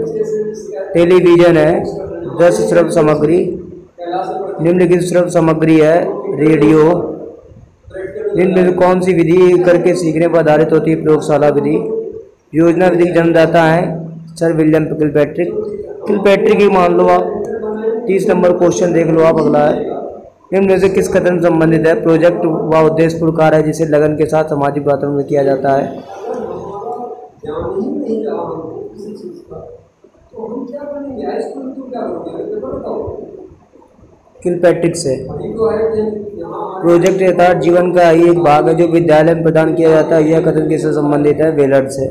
टेलीविजन है। दृश्य श्रव्य सामग्री। निम्नलिखित श्रव्य सामग्री है रेडियो। निम्न में कौन सी विधि करके सीखने पर आधारित होती है? प्रयोगशाला विधि। योजना विधि के जन्मदाता है सर विलियम किलपैट्रिक ही मान लो आप। 30 नंबर क्वेश्चन देख लो आप, अगला है। निम्न में से किस कथन संबंधित है? प्रोजेक्ट व उद्देश्य पूर्ण कार्य है जिसे लगन के साथ सामाजिक वातावरण में किया जाता है। किलपैट्रिक से। प्रोजेक्ट यथार्थ जीवन का ही एक भाग है जो विद्यालय में प्रदान किया जाता है। यह कथन किससे संबंधित है? वेलर से।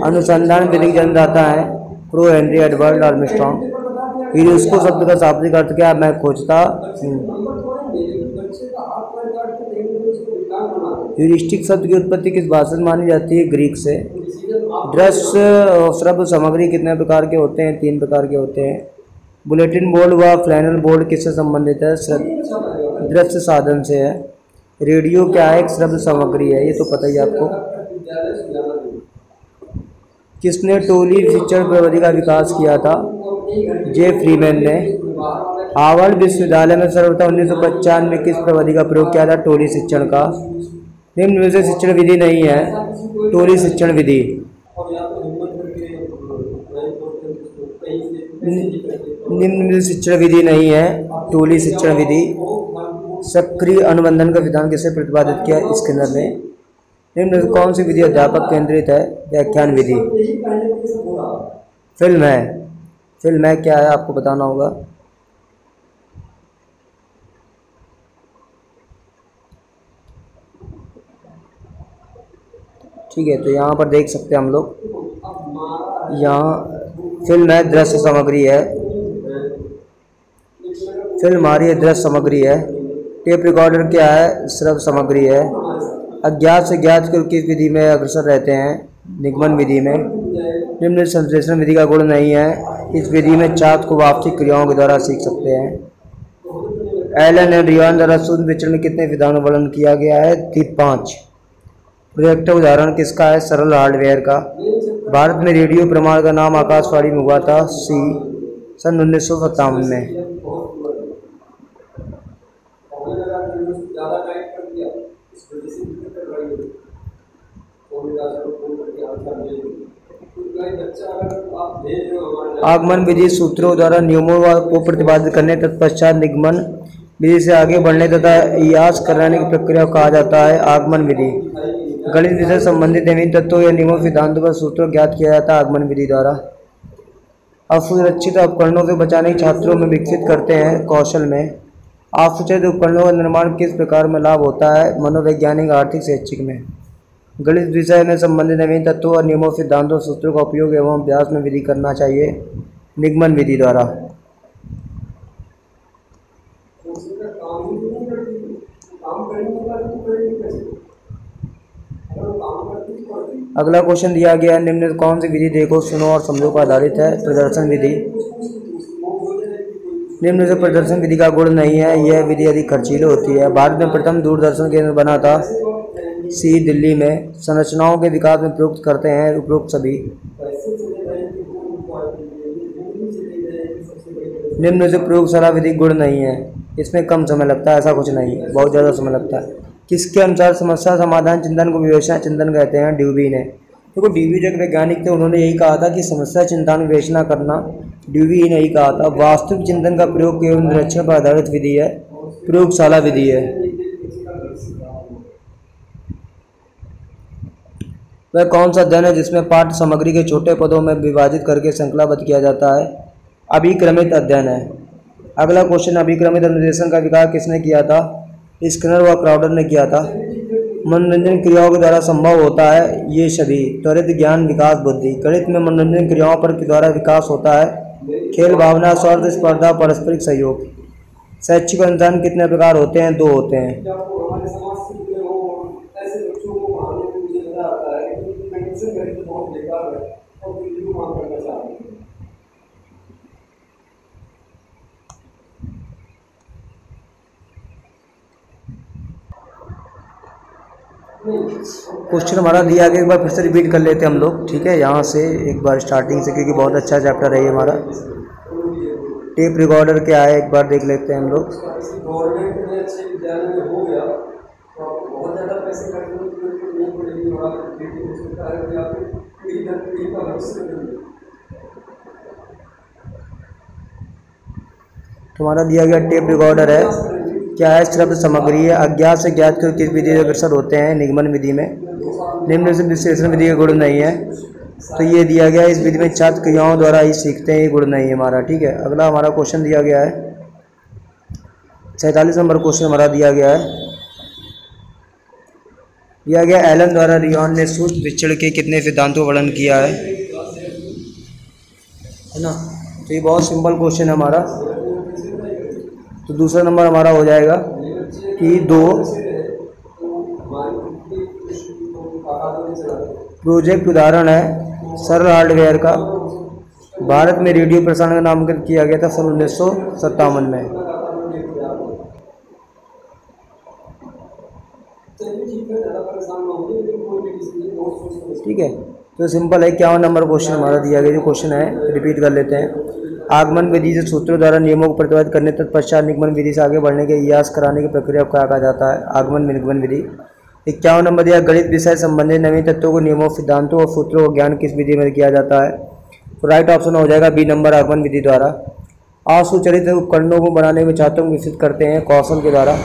अनुसंधान विधि जन्मदाता है प्रो हेनरी एडवर्ड आर्मस्ट्रॉन्ग। यूरिस्को शब्द का शाब्दिक अर्थ क्या है? मैं खोजता हूँ। ह्यूरिस्टिक शब्द की उत्पत्ति किस भाषा से मानी जाती है? ग्रीक से। दृश्य श्रव्य सामग्री कितने प्रकार के होते हैं? 3 प्रकार के होते हैं। बुलेटिन बोर्ड व फ्लैनल बोर्ड किससे संबंधित है? दृश्य साधन से है। रेडियो क्या है? एक श्रव्य सामग्री है, ये तो पता ही आपको। किसने टोली शिक्षण प्रविधि का विकास किया था? जे फ्रीमैन ने। हार्वर्ड विश्वविद्यालय में सर्वप्रथम 1995 में किस प्रविधि का प्रयोग किया था? टोली शिक्षण का। निम्न में से शिक्षण विधि नहीं है टोली शिक्षण विधि। निम्न में शिक्षण विधि नहीं है टोली शिक्षण विधि। सक्रिय अनुबंधन का विधान किसे प्रतिपादित किया? स्किनर ने। निम्न में कौन सी विधि अध्यापक केंद्रित है? व्याख्यान विधि। फिल्म है। फिल्म है क्या है आपको बताना होगा। ठीक है, तो यहाँ पर देख सकते हैं हम लोग, यहाँ फिल्म है, दृश्य सामग्री है। फिल्म हमारी दृश्य सामग्री है। टेप रिकॉर्डर क्या है? श्रव्य सामग्री है। अज्ञात से ज्ञात को किस विधि में अग्रसर रहते हैं? निगमन विधि में। निम्न संश्लेषण विधि का गुण नहीं है। इस विधि में छात्र को वास्तविक क्रियाओं के द्वारा सीख सकते हैं। एलन एंड रियॉन द्वारा शून्य विचरण में कितने विधानों का वर्णन किया गया है? 5। प्रोजेक्टर उदाहरण किसका है? सरल हार्डवेयर का। भारत में रेडियो प्रमाण का नाम आकाशवाणी में हुआ था सन 1957 में। आगमन विधि सूत्रों द्वारा नियमों को प्रतिपादित करने तत्पश्चात निगमन विधि से आगे बढ़ने तथा इयास कराने की प्रक्रिया को कहा जाता है आगमन विधि। गणित विषय से संबंधित विभिन्न तत्वों या नियमों सिद्धांतों का सूत्रों ज्ञात किया जाता है आगमन विधि द्वारा। असुरक्षित उपकरणों से बचाने के छात्रों में विकसित करते हैं कौशल में। असुरक्षित उपकरणों का निर्माण किस प्रकार में लाभ होता है? मनोवैज्ञानिक, आर्थिक, शैक्षिक में। गणित विषय में संबंधित विभिन्न तत्वों और नियमों, सिद्धांतों, सूत्रों का उपयोग एवं अभ्यास में विधि करना चाहिए निगमन विधि द्वारा। अगला क्वेश्चन दिया गया है, निम्न कौन सी विधि देखो, सुनो और समझो पर आधारित है? प्रदर्शन विधि। निम्न से प्रदर्शन विधि का गुण नहीं है, यह विधि अधिक खर्चीली होती है। भारत में प्रथम दूरदर्शन केंद्र बना था दिल्ली में। संरचनाओं के विकास में प्रयुक्त करते हैं उपरोक्त सभी। निम्न से प्रयोगशाला विधि गुण नहीं है, इसमें कम समय लगता है, ऐसा कुछ नहीं है, बहुत ज़्यादा समय लगता है। किसके अनुसार समस्या समाधान चिंतन को विवेचना चिंतन कहते हैं? ड्यूबी ने। देखो ड्यूबी जो एक वैज्ञानिक थे, उन्होंने यही कहा था कि समस्या चिंतन विवेचना करना, ड्यूबी ही नहीं कहा था। वास्तविक चिंतन का प्रयोग एवं निरीक्षण पर आधारित विधि है, प्रयोगशाला विधि है। वह कौन सा अध्ययन है जिसमें पाठ्य सामग्री के छोटे पदों में विभाजित करके श्रृंखलाबद्ध किया जाता है? अभिक्रमित अध्ययन है। अगला क्वेश्चन, अभिक्रमित अनुदेशन का विकास किसने किया था? स्किनर व क्राउडर ने किया था। मनोरंजन क्रियाओं के द्वारा संभव होता है ये सभी। त्वरित ज्ञान, विकास, बुद्धि। गणित में मनोरंजन क्रियाओं पर द्वारा विकास होता है खेल, भावना, स्वार्थ, स्पर्धा, पारस्परिक सहयोग। शैक्षिक अनुसंधान कितने प्रकार होते हैं? 2 होते हैं। क्वेश्चन हमारा दिया गया, एक बार फिर से रिपीट कर लेते हैं हम लोग, ठीक है, यहाँ से एक बार स्टार्टिंग से, क्योंकि बहुत अच्छा चैप्टर है ये हमारा। टेप रिकॉर्डर क्या है एक बार देख लेते हैं हम लोग। तुम्हारा दिया गया टेप रिकॉर्डर है, क्या है? श्रव्य सामग्री है। अज्ञात से ज्ञात को किस विधि से अग्रसर होते हैं? निगमन विधि में। निम्न से विश्लेषण विधि का गुण नहीं है, तो ये दिया गया है इस विधि में छात्र क्रियाओं द्वारा ही सीखते हैं, ये गुण नहीं है हमारा, ठीक है। अगला हमारा क्वेश्चन दिया गया है 47 नंबर क्वेश्चन हमारा दिया गया एलन द्वारा रियॉन ने सूक्ष्म विचरण के कितने सिद्धांतों का वर्णन किया है? है ना। तो ये बहुत सिंपल क्वेश्चन है हमारा। तो दूसरा नंबर हमारा हो जाएगा कि 2 प्रोजेक्ट उदाहरण है सरल हार्डवेयर का। भारत में रेडियो प्रसारण का नामकरण किया गया था सन 1957 में। ठीक है, तो सिंपल है। 51 नंबर क्वेश्चन हमारा दिया गया, जो क्वेश्चन है रिपीट कर लेते हैं। आगमन विधि से सूत्रों द्वारा नियमों को प्रतिपादित करने तत्पश्चात निगमन विधि से आगे बढ़ने के इयास कराने की प्रक्रिया को क्या कहा जाता है? आगमन निगमन विधि। 51 नंबर दिया, गणित विषय संबंधित नवीन तत्वों को नियमों, सिद्धांतों और सूत्रों का ज्ञान किस विधि में किया जाता है? तो राइट ऑप्शन हो जाएगा बी नंबर, आगमन विधि द्वारा। असुचरित उपकरणों को बनाने में छात्रों को विकसित करते हैं कौशल के द्वारा।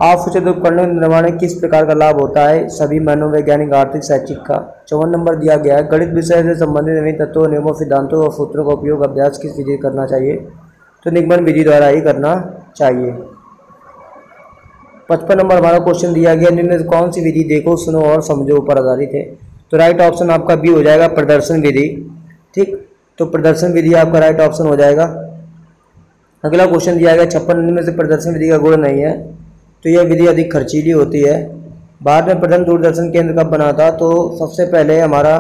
असुचरित उपकरणों के निर्माण में किस प्रकार का लाभ होता है? सभी मनोवैज्ञानिक, आर्थिक, शैक्षिक का। 54 नंबर दिया गया है, गणित विषय से संबंधित नवीन तत्वों, नियमों, सिद्धांतों और सूत्रों का उपयोग अभ्यास किस विधि करना चाहिए? तो निगमन विधि द्वारा ही करना चाहिए। 55 नंबर हमारा क्वेश्चन दिया गया, निम्न में कौन सी विधि देखो, सुनो और समझो पर आधारित है? तो राइट ऑप्शन आपका बी हो जाएगा, प्रदर्शन विधि। ठीक, तो प्रदर्शन विधि आपका राइट ऑप्शन हो जाएगा। अगला क्वेश्चन दिया गया 56 में से प्रदर्शन विधि का गुण नहीं है, तो यह विधि अधिक खर्चीली होती है। भारत में प्रथम दूरदर्शन केंद्र कब बना था? तो सबसे पहले हमारा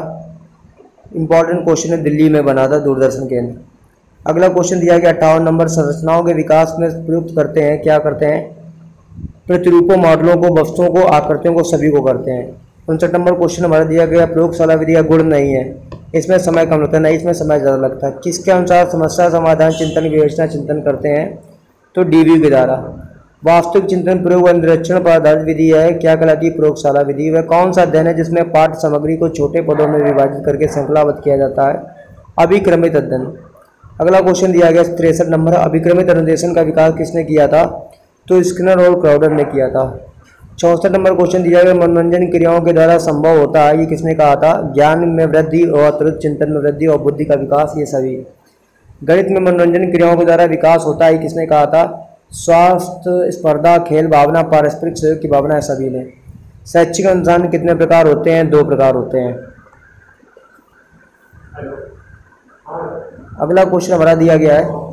इंपॉर्टेंट क्वेश्चन है, दिल्ली में बना था दूरदर्शन केंद्र। अगला क्वेश्चन दिया गया 58 नंबर, संरचनाओं के विकास में प्रयुक्त करते हैं, क्या करते हैं? प्रतिरूपों, मॉडलों को, वस्तुओं को, आकृतियों को, सभी को करते हैं। 59 नंबर क्वेश्चन हमारा दिया गया, प्रयोगशाला विधि का गुण नहीं है, इसमें समय कम लगता है। नहीं, इसमें समय ज़्यादा लगता है। किसके अनुसार समस्या समाधान, चिंतन, विवेचना, चिंतन करते हैं? तो डीवी के द्वारा। वास्तविक चिंतन, प्रयोग व निरीक्षण पर आधारित विधि है, क्या कहलाती है? प्रयोगशाला विधि। वह कौन सा अध्ययन है जिसमें पाठ्य सामग्री को छोटे पदों में विभाजित करके श्रृंखलाबद्ध किया जाता है? अभिक्रमित अध्ययन। अगला क्वेश्चन दिया गया 63 नंबर, अभिक्रमित अनुदेशन का विकास किसने किया था? तो स्किनर और क्राउडर ने किया था। 64 नंबर क्वेश्चन दिया गया, मनोरंजन क्रियाओं के द्वारा संभव होता है, ये किसने कहा था? ज्ञान में वृद्धि और त्वरित चिंतन में वृद्धि और बुद्धि का विकास, ये सभी। गणित में मनोरंजन क्रियाओं के द्वारा विकास होता है, किसने कहा था? स्वास्थ्य, स्पर्धा, खेल भावना, पारस्परिक सहयोग की भावना, सभी ने। शैक्षिक अनुसंधान कितने प्रकार होते हैं? 2 प्रकार होते हैं। अगला क्वेश्चन हमारा दिया गया है,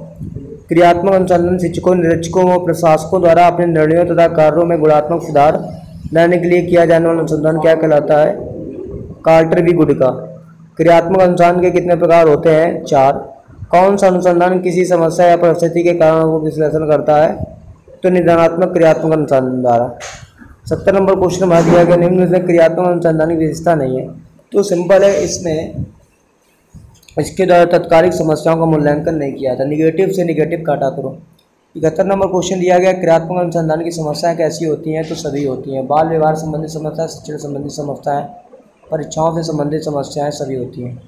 क्रियात्मक अनुसंधान शिक्षकों, निरीक्षकों व प्रशासकों द्वारा अपने निर्णयों तथा कार्यों में गुणात्मक सुधार लाने के लिए किया जाने वाला अनुसंधान क्या कहलाता है? कार्टर बी गुड का। क्रियात्मक अनुसंधान के कितने प्रकार होते हैं? 4। कौन सा अनुसंधान किसी समस्या या परिस्थिति के कारणों को विश्लेषण करता है? तो निदानात्मक क्रियात्मक अनुसंधान द्वारा। 70 नंबर क्वेश्चन हमारा दिया गया, निम्न में क्रियात्मक अनुसंधान की विशेषता नहीं है। तो सिंपल है, इसमें इसके द्वारा तत्कालिक समस्याओं का मूल्यांकन नहीं किया था। निगेटिव से निगेटिव काटा करो। 71 नंबर क्वेश्चन दिया गया, क्रियात्मक अनुसंधान की समस्याएं कैसी होती हैं? तो सभी होती हैं। बाल व्यवहार संबंधित समस्याएं, शिक्षण संबंधित समस्याएं, परीक्षाओं से संबंधित समस्याएं, सभी होती हैं।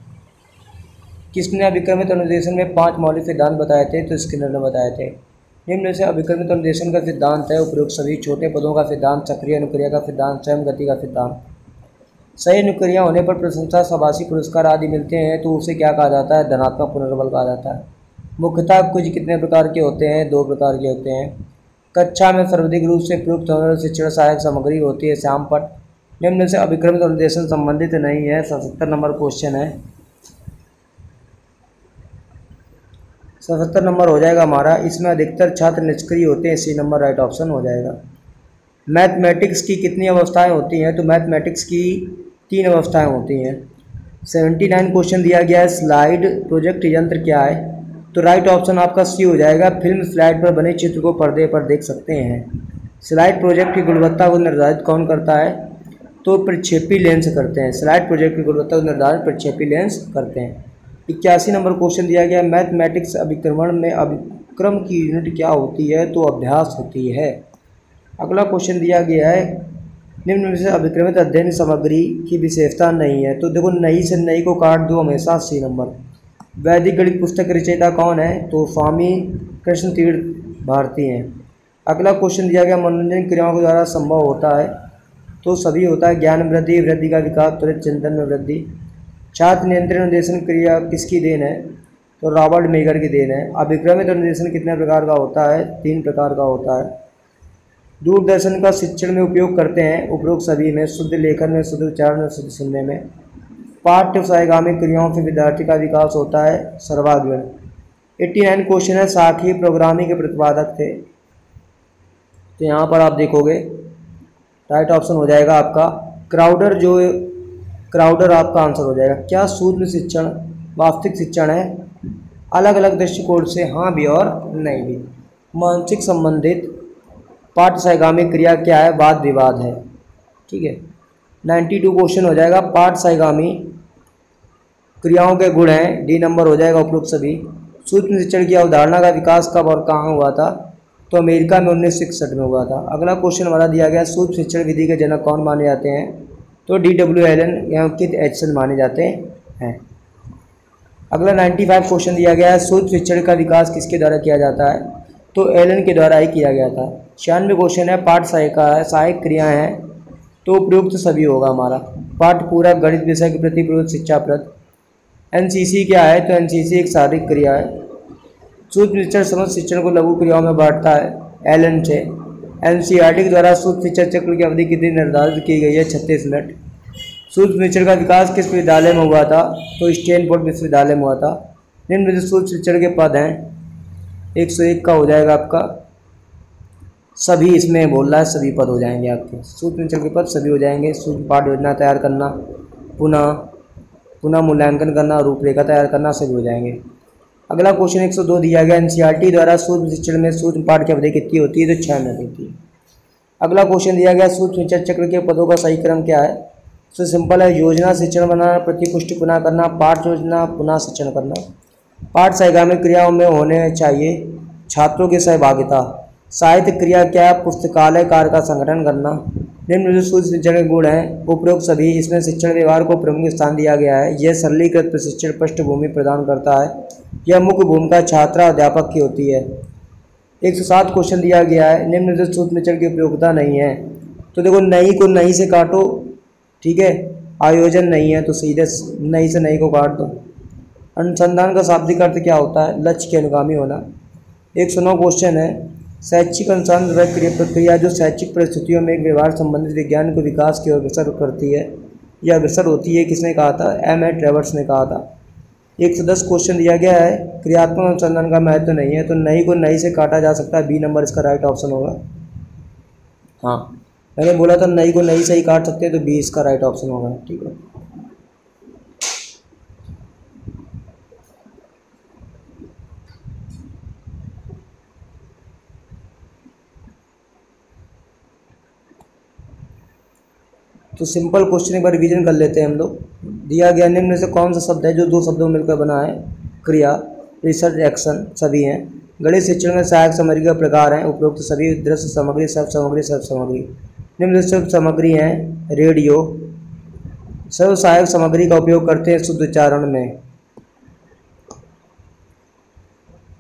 किसने अभिक्रमित अनुदेशन में 5 मौलिक सिद्धांत बताए थे? तो स्किनर ने बताए थे। निम्न से अभिक्रमित अनुदेशन का सिद्धांत है, उपरोक्त सभी। छोटे पदों का सिद्धांत, सक्रिय अनुक्रिया का सिद्धांत, स्वयं गति का सिद्धांत। सही अनुक्रिया होने पर प्रशंसा, शाबाशी, पुरस्कार आदि मिलते हैं, तो उसे क्या कहा जाता है? धनात्मक पुनर्बल कहा जाता है। मुख्यतः क्विज कितने प्रकार के होते हैं? 2 प्रकार के होते हैं। कक्षा में सर्वाधिक रूप से प्रयुक्त होने वाली शिक्षण सहायक सामग्री होती है श्यामपट्ट। निम्न से अभिक्रमित अनुदेशन संबंधित नहीं है। 77 नंबर क्वेश्चन है। 77 नंबर हो जाएगा हमारा, इसमें अधिकतर छात्र निष्क्रिय होते हैं, सी नंबर राइट ऑप्शन हो जाएगा। मैथमेटिक्स की कितनी अवस्थाएं होती हैं? तो मैथमेटिक्स की 3 अवस्थाएं होती हैं। 79 क्वेश्चन दिया गया है, स्लाइड प्रोजेक्ट यंत्र क्या है? तो राइट ऑप्शन आपका सी हो जाएगा। फिल्म स्लाइड पर बने चित्र को पर्दे पर देख सकते हैं। स्लाइड प्रोजेक्ट की गुणवत्ता को निर्धारित कौन करता है? तो प्रक्षेपी लेंस करते हैं। स्लाइड प्रोजेक्ट की गुणवत्ता को निर्धारित प्रक्षेपी लेंस करते हैं। 81 नंबर क्वेश्चन दिया गया, मैथमेटिक्स अभिक्रमण में अभिक्रम की यूनिट क्या होती है? तो अभ्यास होती है। अगला क्वेश्चन दिया गया है, निम्न में से अभिक्रमित अध्ययन सामग्री की विशेषता नहीं है। तो देखो, नई से नई को काट दो हमेशा, सी नंबर। वैदिक गणित पुस्तक रचयिता कौन है? तो स्वामी कृष्ण तीर्थ भारती हैं। अगला क्वेश्चन दिया गया, मनोरंजन क्रियाओं के द्वारा संभव होता है? तो सभी होता है। ज्ञान वृद्धि, वृद्धि का विकास, त्वरित चिंतन में वृद्धि। छात्र नियंत्रण अनुदेशन क्रिया किसकी देन है? तो रॉबर्ट मेगर की देन है। अभिक्रमित अनुदेशन कितने प्रकार का होता है? 3 प्रकार का होता है। दूरदर्शन का शिक्षण में उपयोग करते हैं, उपरोक्त सभी में। शुद्ध लेखन में, शुद्ध उच्चारण में, शुद्ध सुनने में। पाठ्य सहगामी क्रियाओं से विद्यार्थी का विकास होता है सर्वांगीण। 89 क्वेश्चन है साखी प्रोग्रामिंग के प्रतिपादक थे। तो यहाँ पर आप देखोगे राइट ऑप्शन हो जाएगा आपका क्राउडर, जो क्राउडर आपका आंसर हो जाएगा। क्या सूक्ष्म शिक्षण वास्तविक शिक्षण है? अलग अलग दृष्टिकोण से हाँ भी और नहीं भी। मानसिक संबंधित पाठ्य सहगामी क्रिया क्या है? वाद विवाद है। ठीक है, 92 क्वेश्चन हो जाएगा पाठ्य सहगामी क्रियाओं के गुण हैं, डी नंबर हो जाएगा उपरोक्त सभी। सूक्ष्म शिक्षण की अवधारणा का विकास कब और कहाँ हुआ था? तो अमेरिका में 1961 में हुआ था। अगला क्वेश्चन हमारा दिया गया सूक्ष्म शिक्षण विधि के जनक कौन माने जाते हैं? तो DW एलन या किट एचसन माने जाते हैं। अगला 95 क्वेश्चन दिया गया है सूक्ष्म शिक्षण का विकास किसके द्वारा किया जाता है? तो एलन के द्वारा ही किया गया था। 96 क्वेश्चन है पाठ्य सहायक क्रियाएँ हैं, तो उपयुक्त सभी होगा हमारा। पाठ पूरक गणित विषय के प्रति प्रवृत्त शिक्षाप्रद। NCC क्या है? तो NCC एक शारीरिक क्रिया है। सूक्ष्म शिक्षण समस्त शिक्षण को लघु क्रियाओं में बांटता है, एलन से। NCERT के द्वारा सूक्ष्म शिक्षण चक्र की अवधि कितनी निर्धारित की गई है? 36 मिनट। सूक्ष्म शिक्षण का विकास किस विश्वविद्यालय में हुआ था? तो स्टैनफोर्ड विश्वविद्यालय में हुआ था। निम्नलिखित सूक्ष्म शिक्षण के पद हैं, 101 का हो जाएगा आपका सभी, इसमें बोल रहा है सभी पद हो जाएंगे आपके। सूक्ष्म शिक्षण के पद सभी हो जाएंगे। सूक्ष्म पाठ योजना तैयार करना, पुनः मूल्यांकन करना, रूपरेखा तैयार करना, सभी हो जाएंगे। अगला क्वेश्चन 102 दिया गया NCERT द्वारा सूक्ष्म शिक्षण में सूक्ष्म पाठ की अवधि कितनी होती है? तो 6 मिनट होती है। अगला क्वेश्चन दिया गया सूक्ष्म शिक्षण चक्र के पदों का सही क्रम क्या है? तो सिंपल है, योजना शिक्षण बनाना, प्रतिपुष्टि पुनः करना, पाठ योजना, पुनः शिक्षण करना। पाठ सहगामी क्रियाओं में होने चाहिए छात्रों की सहभागिता। साहित्य क्रिया क्या है? पुस्तकालय कार्य का संगठन करना। निम्न सूक्ष्म शिक्षण के गुण हैं, उपरोक्त सभी। इसमें शिक्षण व्यवहार को प्रमुख स्थान दिया गया है। यह सरलीकृत प्रशिक्षण पृष्ठभूमि प्रदान करता है। यह मुख्य भूमिका छात्र अध्यापक की होती है। 107 क्वेश्चन दिया गया है, निम्नलिखित सूक्ष्म शिक्षण की उपयोगिता नहीं है। तो देखो नहीं को नहीं से काटो, ठीक है, आयोजन नहीं है तो सीधे नहीं से नहीं को काट दो। अनुसंधान का शाब्दिक अर्थ क्या होता है? लक्ष्य के अनुगामी होना। 109 क्वेश्चन है शैक्षिक अनुसंधान वह प्रक्रिया जो शैक्षिक परिस्थितियों में एक व्यवहार संबंधित विज्ञान को विकास की ओर अग्रसर करती है या अग्रसर होती है। किसने कहा था? M.A. ट्रेवर्स ने कहा था। 110 क्वेश्चन दिया गया है क्रियात्मक अनुसंधान का महत्व नहीं है, तो नहीं को नहीं से काटा जा सकता है, बी नंबर इसका राइट ऑप्शन होगा। हाँ, मैंने बोला था नहीं को नहीं से ही काट सकते हैं, तो बी इसका राइट ऑप्शन होगा। ठीक है, तो सिंपल क्वेश्चन एक बार रिवीजन कर लेते हैं हम लोग। दिया गया निम्न में से कौन सा शब्द है जो दो शब्दों में मिलकर बना है? क्रिया, रिसर्च, एक्शन, सभी हैं। गणित शिक्षण में सहायक सामग्री का प्रकार हैं, उपरोक्त सभी। दृश्य सामग्री, सर्व सामग्री, सर्व सामग्री। निम्नलिखित सर्व सामग्री हैं रेडियो। सर्व सहायक सामग्री का उपयोग करते हैं शुद्ध उच्चारण में।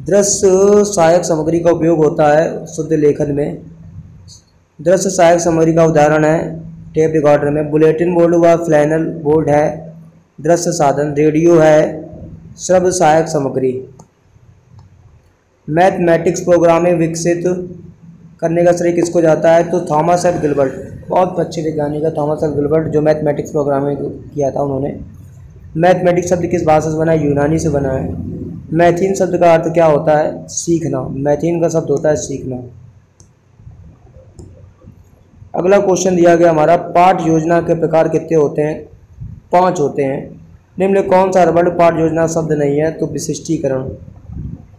दृश्य सहायक सामग्री का उपयोग होता है शुद्ध लेखन में। दृश्य सहायक सामग्री का उदाहरण है टेप रिकॉर्डर में बुलेटिन बोर्ड व फ्लैनल बोर्ड है दृश्य साधन। रेडियो है श्रव्य सहायक सामग्री। मैथमेटिक्स प्रोग्रामिंग विकसित करने का श्रेय किसको जाता है? तो थॉमस एफ गिलबर्ट, बहुत अच्छे वैज्ञानिक है थॉमस एफ गिलबर्ट, जो मैथमेटिक्स प्रोग्रामिंग किया था उन्होंने। मैथमेटिक्स शब्द किस भाषा से बना है? यूनानी से बना है। मैथीन शब्द का अर्थ क्या होता है? सीखना। मैथीन का शब्द होता है सीखना। अगला क्वेश्चन दिया गया हमारा पाठ योजना के प्रकार कितने होते हैं? 5 होते हैं। निम्न कौन सा वर्ड पाठ योजना शब्द नहीं है? तो विशिष्टीकरण।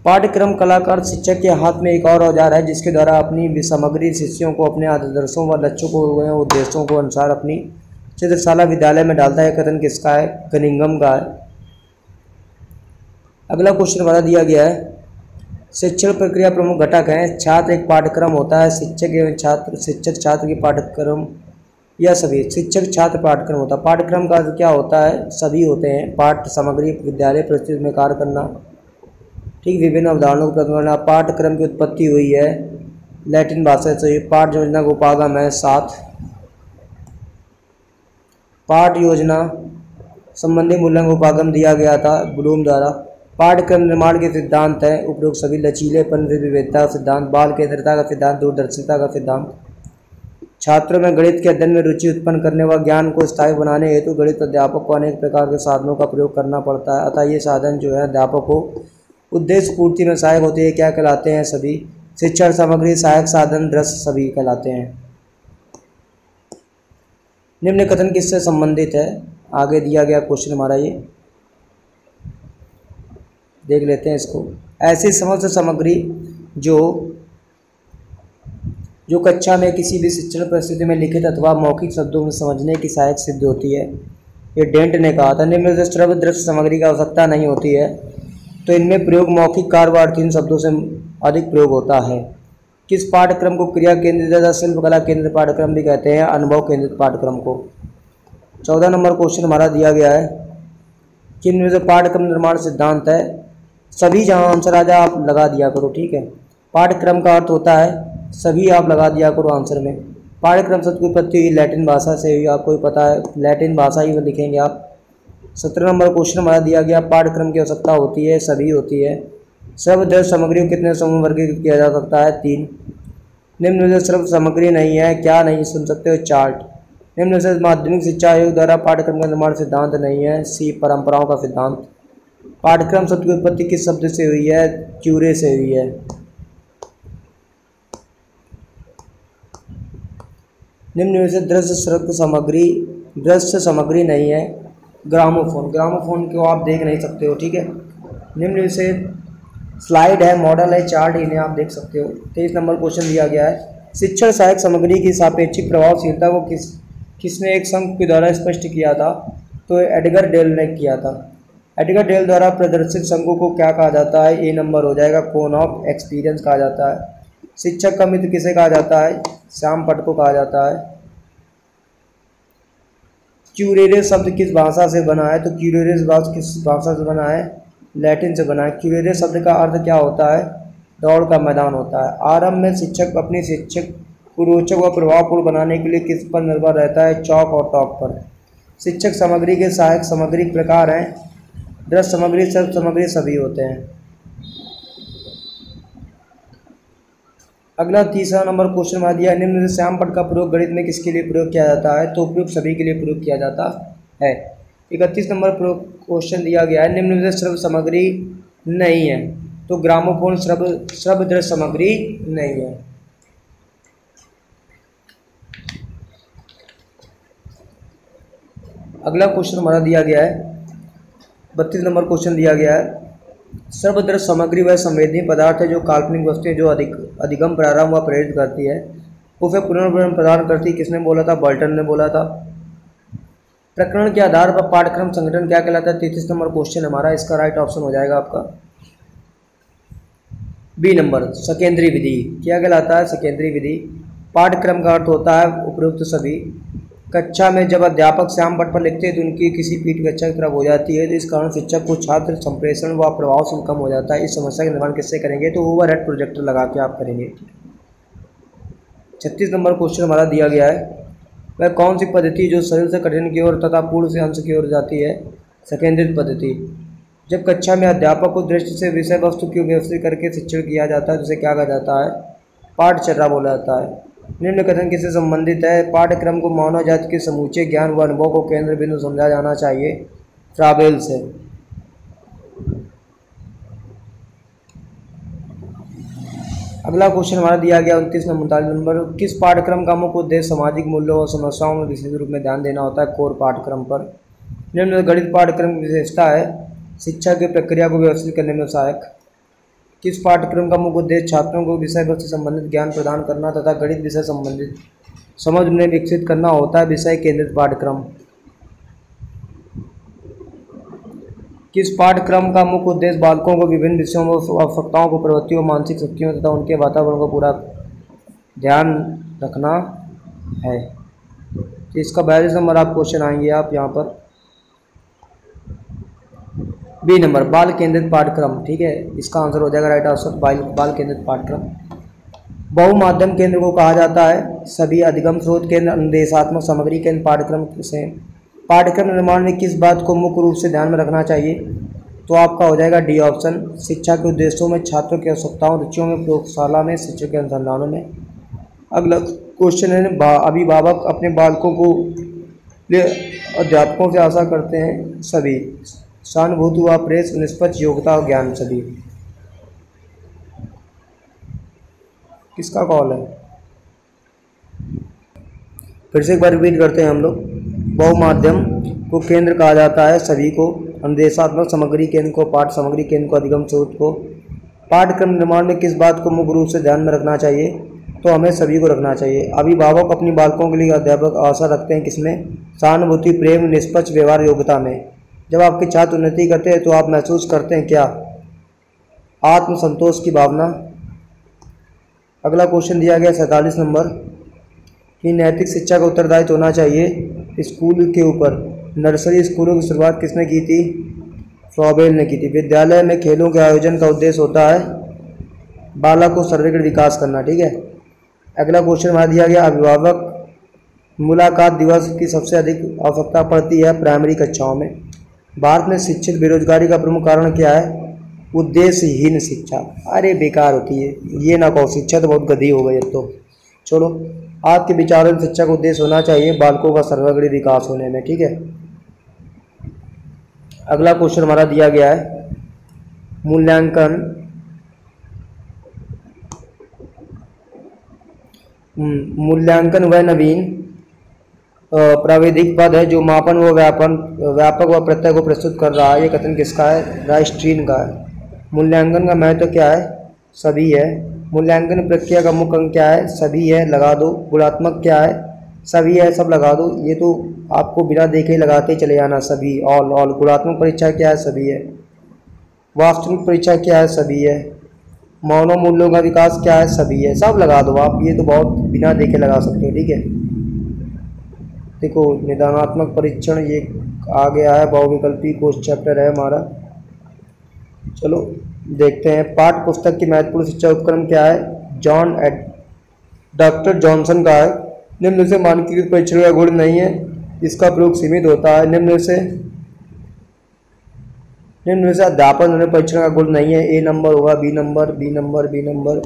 पाठ्यक्रम कलाकार शिक्षक के हाथ में एक और औजार है जिसके द्वारा अपनी सामग्री शिष्यों को अपने आदर्शों व लक्ष्यों को उद्देश्यों को अनुसार अपनी चित्रशाला विद्यालय में डालता है। कथन किसका है? कनिंघम का है। अगला क्वेश्चन हमारा दिया गया है शिक्षण प्रक्रिया प्रमुख घटक हैं। छात्र एक पाठ्यक्रम होता है, शिक्षक एवं छात्र, शिक्षक छात्र की पाठ्यक्रम या सभी। शिक्षक छात्र पाठ्यक्रम होता है। पाठ्यक्रम का क्या होता है? सभी होते हैं। पाठ्य सामग्री विद्यालय परिस्थिति में कार्य करना, ठीक, विभिन्न अवधारणाओं को प्रतिपादन। पाठ्यक्रम की उत्पत्ति हुई है लैटिन भाषा से। पाठ योजना का उपागम है 7। पाठ योजना संबंधी मूल्यांकन उपागम दिया गया था ब्लूम द्वारा। पाठ्यक्रम निर्माण के सिद्धांत है उपरोक्त सभी। लचीलेपन, विविधता का सिद्धांत, बाल केंद्रिता का सिद्धांत, दूरदर्शिता का सिद्धांत। छात्रों में गणित के अध्ययन में रुचि उत्पन्न करने व ज्ञान को स्थायी बनाने हेतु गणित अध्यापक को अनेक प्रकार के साधनों का प्रयोग करना पड़ता है, अतः ये साधन जो है अध्यापक को उद्देश्य पूर्ति में सहायक होते हैं। क्या कहलाते हैं? सभी। शिक्षण सामग्री, सहायक साधन, दृश्य सभी कहलाते हैं। निम्न कथन किससे संबंधित है? आगे दिया गया क्वेश्चन हमारा ये देख लेते हैं इसको। ऐसी समस्त सामग्री जो कक्षा में किसी भी शिक्षण परिस्थिति में लिखित अथवा मौखिक शब्दों में समझने की सहायक सिद्ध होती है। ये डेंट ने कहा था। निम्न से श्रव्य दृश्य सामग्री की आवश्यकता नहीं होती है, तो इनमें प्रयोग मौखिक, कार्य व अर्थहीन शब्दों से अधिक प्रयोग होता है। किस पाठ्यक्रम को क्रिया केंद्रित तथा शिल्पकला केंद्रित पाठ्यक्रम भी कहते हैं? अनुभव केंद्रित पाठ्यक्रम को। 14 नंबर क्वेश्चन हमारा दिया गया है कि इनमें से पाठ्यक्रम निर्माण सिद्धांत है। सभी जहाँ आंसर आ जाए आप लगा दिया करो, ठीक है। पाठ्यक्रम का अर्थ होता है सभी, आप लगा दिया करो आंसर में। पाठ्यक्रम शब्द की उत्पत्ति हुई लैटिन भाषा से हुई, आपको पता है, लैटिन भाषा ही में लिखेंगे आप। 17 नंबर क्वेश्चन हमारा दिया गया पाठ्यक्रम की आवश्यकता होती है, सभी होती है। श्रव्य दृश्य सामग्री को कितने समूह वर्गीकृत किया जा सकता है? 3। निम्न में से श्रव्य सामग्री नहीं है, क्या नहीं सुन सकते हो? चार्ट। निम्न में से माध्यमिक शिक्षा आयोग द्वारा पाठ्यक्रम का निर्माण सिद्धांत नहीं है, सी परंपराओं का सिद्धांत। पाठ्यक्रम शब्द की उत्पत्ति किस शब्द से हुई है? क्यूरे से हुई है। निम्न में से दृश्य सामग्री नहीं है, ग्रामोफोन। ग्रामोफोन को आप देख नहीं सकते हो, ठीक है। निम्न में से स्लाइड है, मॉडल है, चार्ट, इन्हें आप देख सकते हो। 23 नंबर क्वेश्चन दिया गया है शिक्षण सहायक सामग्री की सापेक्षिक प्रभावशीलता को किसने एक संघ के द्वारा स्पष्ट किया था? तो एडगर डेल ने किया था। एडगर डेल द्वारा प्रदर्शित संघों को क्या कहा जाता है? ए नंबर हो जाएगा, कोन ऑफ एक्सपीरियंस कहा जाता है। शिक्षक का मित्र किसे कहा जाता है? श्याम पट को कहा जाता है। क्यूरेरे शब्द किस भाषा से बना है? तो क्यूरेरे शब्द किस भाषा से बना है? लैटिन से बना है। क्यूरेरे शब्द का अर्थ क्या होता है? दौड़ का मैदान होता है। आरंभ में शिक्षक अपनी शिक्षक को रोचक व प्रभावपूर्ण बनाने के लिए किस पर निर्भर रहता है? चौक और टॉक पर। शिक्षक सामग्री के सहायक सामग्री प्रकार हैं दृश्य सामग्री, शब्द सामग्री, सभी होते हैं। अगला 30 नंबर क्वेश्चन में दिया निम्न में से श्याम पट का प्रयोग गणित में किसके लिए प्रयोग किया जाता है? तो प्रयोग सभी के लिए प्रयोग किया जाता है। 31 नंबर क्वेश्चन दिया गया है निम्न में से श्रव्य सामग्री नहीं है, तो ग्रामोफोन श्रव्य दृश्य सामग्री नहीं है। अगला क्वेश्चन हमारा दिया गया है 32 नंबर क्वेश्चन दिया गया है श्रव्य दृश्य सामग्री वह संवेदनीय पदार्थ है जो काल्पनिक वस्तुएं जो अधिगम प्रारंभ व प्रेरित करती है, उसे पुनर्जन्म प्रदान करती है। किसने बोला था? बर्टन ने बोला था। प्रकरण के आधार पर पाठ्यक्रम संगठन क्या कहलाता है? 33 नंबर क्वेश्चन हमारा, इसका राइट ऑप्शन हो जाएगा आपका बी नंबर, सकेंद्रीय विधि। क्या कहलाता है? सकेंद्रीय विधि। पाठ्यक्रम का अर्थ होता है उपयुक्त सभी। कक्षा में जब अध्यापक श्याम पट पर लिखते हैं तो उनकी किसी पीठ कक्षा की तरफ हो जाती है, तो इस कारण शिक्षक को छात्र संप्रेषण व प्रभावशील कम हो जाता है। इस समस्या का निर्माण किससे करेंगे? तो ओवरहेड प्रोजेक्टर लगा के आप करेंगे। 36 नंबर क्वेश्चन हमारा दिया गया है वह कौन सी पद्धति जो सरल से कठिन की ओर तथा पूर्ण से अंश की ओर जाती है? सकेंद्रित पद्धति। जब कक्षा में अध्यापक को दृष्टि से विषय वस्तु की व्यवस्थित करके शिक्षण किया जाता है, जिसे क्या कहा जाता है? पाठचर्या बोला जाता है। निम्न कथन किससे संबंधित है? पाठ्यक्रम को मानव जाति के समूचे ज्ञान व अनुभव को केंद्र बिंदु समझा जाना चाहिए। ट्रावेल से। अगला क्वेश्चन हमारा दिया गया 29 नंबर, किस पाठ्यक्रम का मुख्य उद्देश्य सामाजिक मूल्यों और समस्याओं में विशेष रूप में ध्यान देना होता है? कोर पाठ्यक्रम पर। निम्न गणित पाठ्यक्रम की विशेषता है शिक्षा की प्रक्रिया को व्यवस्थित करने में सहायक। किस पाठ्यक्रम का मुख्य उद्देश्य छात्रों को विषय वस्तु से संबंधित ज्ञान प्रदान करना तथा गणित विषय संबंधित समझ उन्हें विकसित करना होता है? विषय केंद्रित पाठ्यक्रम। किस पाठ्यक्रम का मुख्य उद्देश्य बालकों को विभिन्न विषयों में आवश्यकताओं को, प्रवृत्तियों, मानसिक शक्तियों तथा उनके वातावरण को पूरा ध्यान रखना है? तो इसका 42 नंबर आप क्वेश्चन आएंगे आप यहाँ पर बी नंबर, बाल केंद्रित पाठ्यक्रम। ठीक है, इसका आंसर हो जाएगा राइट आंसर बाल केंद्रित पाठ्यक्रम। बहुमाध्यम केंद्र को कहा जाता है सभी अधिगम स्रोत केंद्र, अनुदेशात्मक सामग्री केंद्र पाठ्यक्रम से। पाठ्यक्रम निर्माण में किस बात को मुख्य रूप से ध्यान में रखना चाहिए? तो आपका हो जाएगा डी ऑप्शन, शिक्षा के उद्देश्यों में, छात्रों की आवश्यकताओं, रुचियों में, प्रयोगशाला में, शिक्षक के अनुसंधानों में। अगला क्वेश्चन है अभिभावक अपने बालकों को लिए अध्यापकों से आशा करते हैं सभी। सहानुभूति व प्रेस, निष्पक्ष, योग्यता और ज्ञान सभी। किसका कॉल है? फिर से एक बार रिपीट करते हैं हम लोग। बहुमाध्यम को केंद्र कहा जाता है सभी को। अनुदेशात्मक सामग्री केंद्र को, पाठ सामग्री केंद्र को, अधिगम स्रोत को। पाठ्यक्रम निर्माण में किस बात को मुख्य रूप से ध्यान में रखना चाहिए? तो हमें सभी को रखना चाहिए। अभिभावक अपनी बालकों के लिए अध्यापक आशा रखते हैं किसमें? सहानुभूति, प्रेम, निष्पक्ष व्यवहार, योग्यता में। जब आपके छात्र उन्नति करते हैं तो आप महसूस करते हैं क्या? आत्मसंतोष की भावना। अगला क्वेश्चन दिया गया 47 नंबर कि नैतिक शिक्षा का उत्तरदायित्व होना चाहिए स्कूल के ऊपर। नर्सरी स्कूलों की शुरुआत किसने की थी? फ्रॉबेल ने की थी। विद्यालय में खेलों के आयोजन का उद्देश्य होता है बालक को सर्वांगीण विकास करना। ठीक है। अगला क्वेश्चन हमारा दिया गया अभिभावक मुलाकात दिवस की सबसे अधिक आवश्यकता पड़ती है प्राइमरी कक्षाओं में। भारत में शिक्षित बेरोजगारी का प्रमुख कारण क्या है? उद्देश्यहीन शिक्षा। अरे बेकार होती है ये ना कहो, शिक्षा तो बहुत गधी हो गई अब तो। चलो, आपके विचारों में शिक्षा का उद्देश्य होना चाहिए बालकों का सर्वांगीण विकास होने में। ठीक है। अगला क्वेश्चन हमारा दिया गया है मूल्यांकन वह नवीन प्राविधिक पद है जो मापन व व्यापक व प्रत्यय को प्रस्तुत कर रहा है। ये कथन किसका है? राइस्ट्रीन का है। मूल्यांकन का महत्व क्या है? सभी है। मूल्यांकन प्रक्रिया का मुख्य अंग क्या है? सभी है, लगा दो। गुणात्मक क्या है? सभी है, सब लगा दो। ये तो आपको बिना देखे ही लगाते ही चले जाना, सभी, ऑल। गुणात्मक परीक्षा क्या है? सभी है। वास्तविक परीक्षा क्या है? सभी है। मानव मूल्यों का विकास क्या है? सभी है, सब लगा दो आप। ये तो बहुत बिना देखे लगा सकते हो। ठीक है। देखो, निदानात्मक परीक्षण ये आ गया है, बहुविकल्पी कोर्स चैप्टर है हमारा। चलो देखते हैं। पाठ्य पुस्तक की महत्वपूर्ण शिक्षा उपक्रम क्या है? डॉक्टर जॉनसन का है। निम्न से मानकीकृत परीक्षण का गुण नहीं है, इसका प्रयोग सीमित होता है। निम्न से अध्यापन निर्णय परीक्षण का गुण नहीं है। ए नंबर होगा, B number, B number, B number.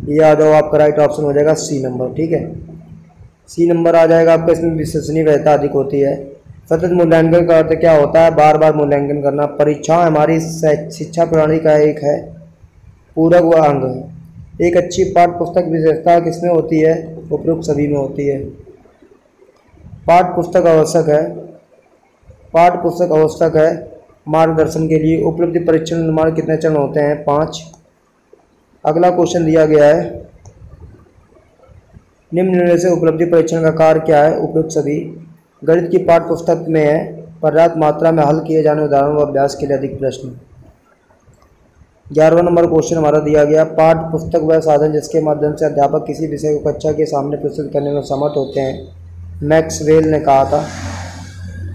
ये आ जाओ, आपका राइट ऑप्शन हो जाएगा सी नंबर। ठीक है, सी नंबर आ जाएगा आपका। इसमें विश्वसनीय वैधता अधिक होती है। सतत मूल्यांकन का अर्थ क्या होता है? बार बार मूल्यांकन करना। परीक्षाएं हमारी शिक्षा प्रणाली का एक है पूरक व अंग है। एक अच्छी पाठ्य पुस्तक विशेषता किसमें होती है? उपरोक्त सभी में होती है। पाठ्य पुस्तक आवश्यक है मार्गदर्शन के लिए। उपलब्धि परीक्षण निर्माण कितने चरण होते हैं? 5। अगला क्वेश्चन दिया गया है निम्न निर्णय से उपलब्धि परीक्षण का कार्य क्या है? उपयुक्त सभी। गणित की पाठ्य पुस्तक में है पर्याप्त मात्रा में हल किए जाने उदाहरणों व अभ्यास के लिए अधिक प्रश्न। 11वां नंबर क्वेश्चन हमारा दिया गया पाठ्य पुस्तक वह साधन जिसके माध्यम से अध्यापक किसी विषय को कक्षा के सामने प्रस्तुत करने में समर्थ होते हैं। मैक्सवेल ने कहा था।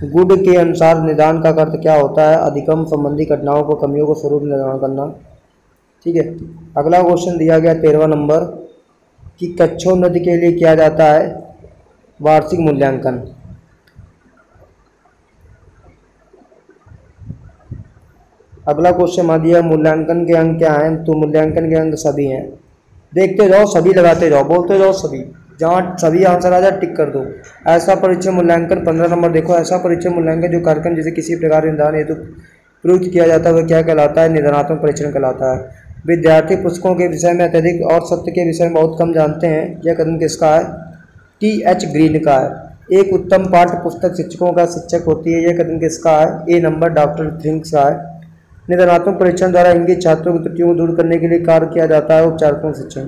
गुड के अनुसार निदान का अर्थ क्या होता है? अधिगम संबंधी घटनाओं को कमियों को स्वरूप निर्धारण करना। ठीक है। अगला क्वेश्चन दिया गया 13वां नंबर कि कक्षोन्नति के लिए किया जाता है वार्षिक मूल्यांकन। अगला क्वेश्चन हमारा दिया मूल्यांकन के अंक क्या हैं? तो मूल्यांकन के अंक सभी हैं। देखते जाओ, सभी लगाते जाओ, बोलते जाओ सभी। जहाँ सभी आंसर आ जाए टिक कर दो। ऐसा परीक्षा मूल्यांकन 15 नंबर देखो। ऐसा परीक्षा मूल्यांकन जो कार्यक्रम जिसे किसी प्रकार के निदान हेतु प्रयुक्त किया जाता है वह क्या कहलाता है? निदानात्मक परीक्षण कहलाता है। विद्यार्थी पुस्तकों के विषय में अत्यधिक और सत्य के विषय में बहुत कम जानते हैं। यह कथन किसका है? T.H. ग्रीन का है। एक उत्तम पाठ्य पुस्तक शिक्षकों का शिक्षक होती है। यह कथन किसका है? ए नंबर डॉक्टर थिंग्स का है। निदानात्मक परीक्षण द्वारा इंगित छात्रों की त्रुटियों को दूर करने के लिए कार्य किया जाता है उपचारात्मक शिक्षण।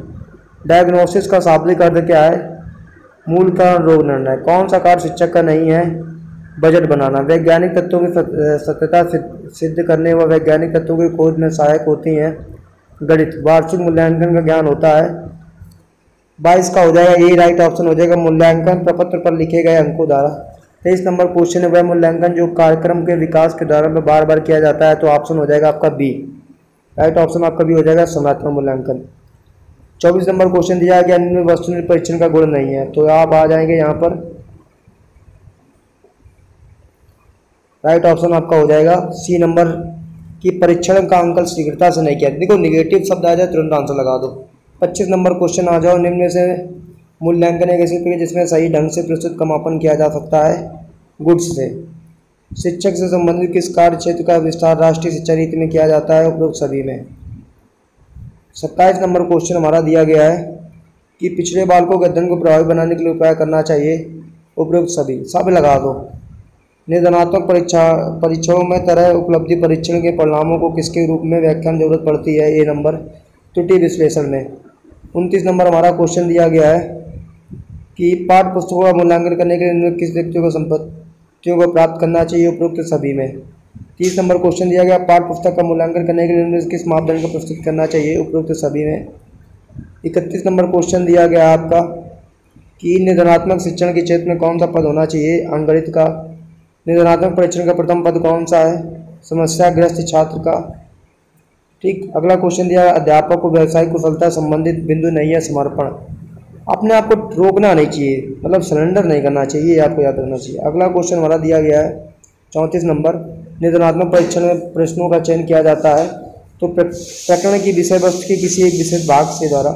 डायग्नोसिस का शाब्दिक अर्थ क्या है? मूल कारण रोग निर्णय। कौन सा कार्य शिक्षक का नहीं है? बजट बनाना। वैज्ञानिक तत्वों की सत्यता सिद्ध करने व वैज्ञानिक तत्वों की खोज में सहायक होती हैं गणित। वार्षिक मूल्यांकन का ज्ञान होता है। 22 का हो जाएगा, ये राइट ऑप्शन हो जाएगा। मूल्यांकन प्रपत्र पर लिखे गए अंकों द्वारा। 23 नंबर क्वेश्चन है वह मूल्यांकन जो कार्यक्रम के विकास के दौरान में बार बार किया जाता है। तो ऑप्शन हो जाएगा आपका बी। राइट ऑप्शन आपका बी हो जाएगा, संरचनात्मक मूल्यांकन। 24 नंबर क्वेश्चन दिया गया निम्न वस्तुनिष्ठ परीक्षण का गुण नहीं है। तो आप आ जाएंगे यहाँ पर। राइट ऑप्शन आपका हो जाएगा सी नंबर कि परीक्षण का अंकन शीघ्रता से नहीं किया। देखो, निगेटिव शब्द आ जाए तुरंत आंसर लगा दो। 25 नंबर क्वेश्चन आ जाओ निम्न में से मूल्यांकन एक ऐसी प्रक्रिया जिसमें सही ढंग से प्रस्तुत का मापन किया जा सकता है गुड्स से। शिक्षक से संबंधित किस कार्य क्षेत्र का विस्तार राष्ट्रीय शिक्षा नीति में किया जाता है? उपरोक्त सभी में। 27 नंबर क्वेश्चन हमारा दिया गया है कि पिछड़े बालकों के अध्ययन को प्रभावी बनाने के लिए उपाय करना चाहिए। उपरोक्त सभी, सब लगा दो। निदानात्मक परीक्षाओं में तरह उपलब्धि परीक्षण के परिणामों को किसके रूप में व्याख्या में जरूरत पड़ती है? ए नंबर त्रुटि विश्लेषण में। 29 नंबर हमारा क्वेश्चन दिया गया है कि पाठ्य पुस्तकों का मूल्यांकन करने के लिए किस व्यक्तियों को संपत्तियों को प्राप्त करना चाहिए? उपरोक्त सभी में। 30 नंबर क्वेश्चन दिया गया पाठ्य पुस्तक का मूल्यांकन करने के लिए किस मापदंड को प्रस्तुत करना चाहिए? उपरोक्त सभी में। 31 नंबर क्वेश्चन दिया गया आपका कि निदानात्मक शिक्षण के क्षेत्र में कौन सा पद होना चाहिए? अंगणित का। निदानात्मक परीक्षण का प्रथम पद कौन सा है? समस्याग्रस्त छात्र का। ठीक, अगला क्वेश्चन दिया अध्यापक को व्यावसायिक कुशलता संबंधित बिंदु नहीं है समर्पण। अपने आप को रोकना नहीं चाहिए, मतलब सरेंडर नहीं करना चाहिए, ये आपको याद रखना चाहिए। अगला क्वेश्चन हमारा दिया गया है 34 नंबर, निदानात्मक परीक्षण में प्रश्नों का चयन किया जाता है तो प्रकरण की विषय वस्तु के किसी एक विशेष भाग से द्वारा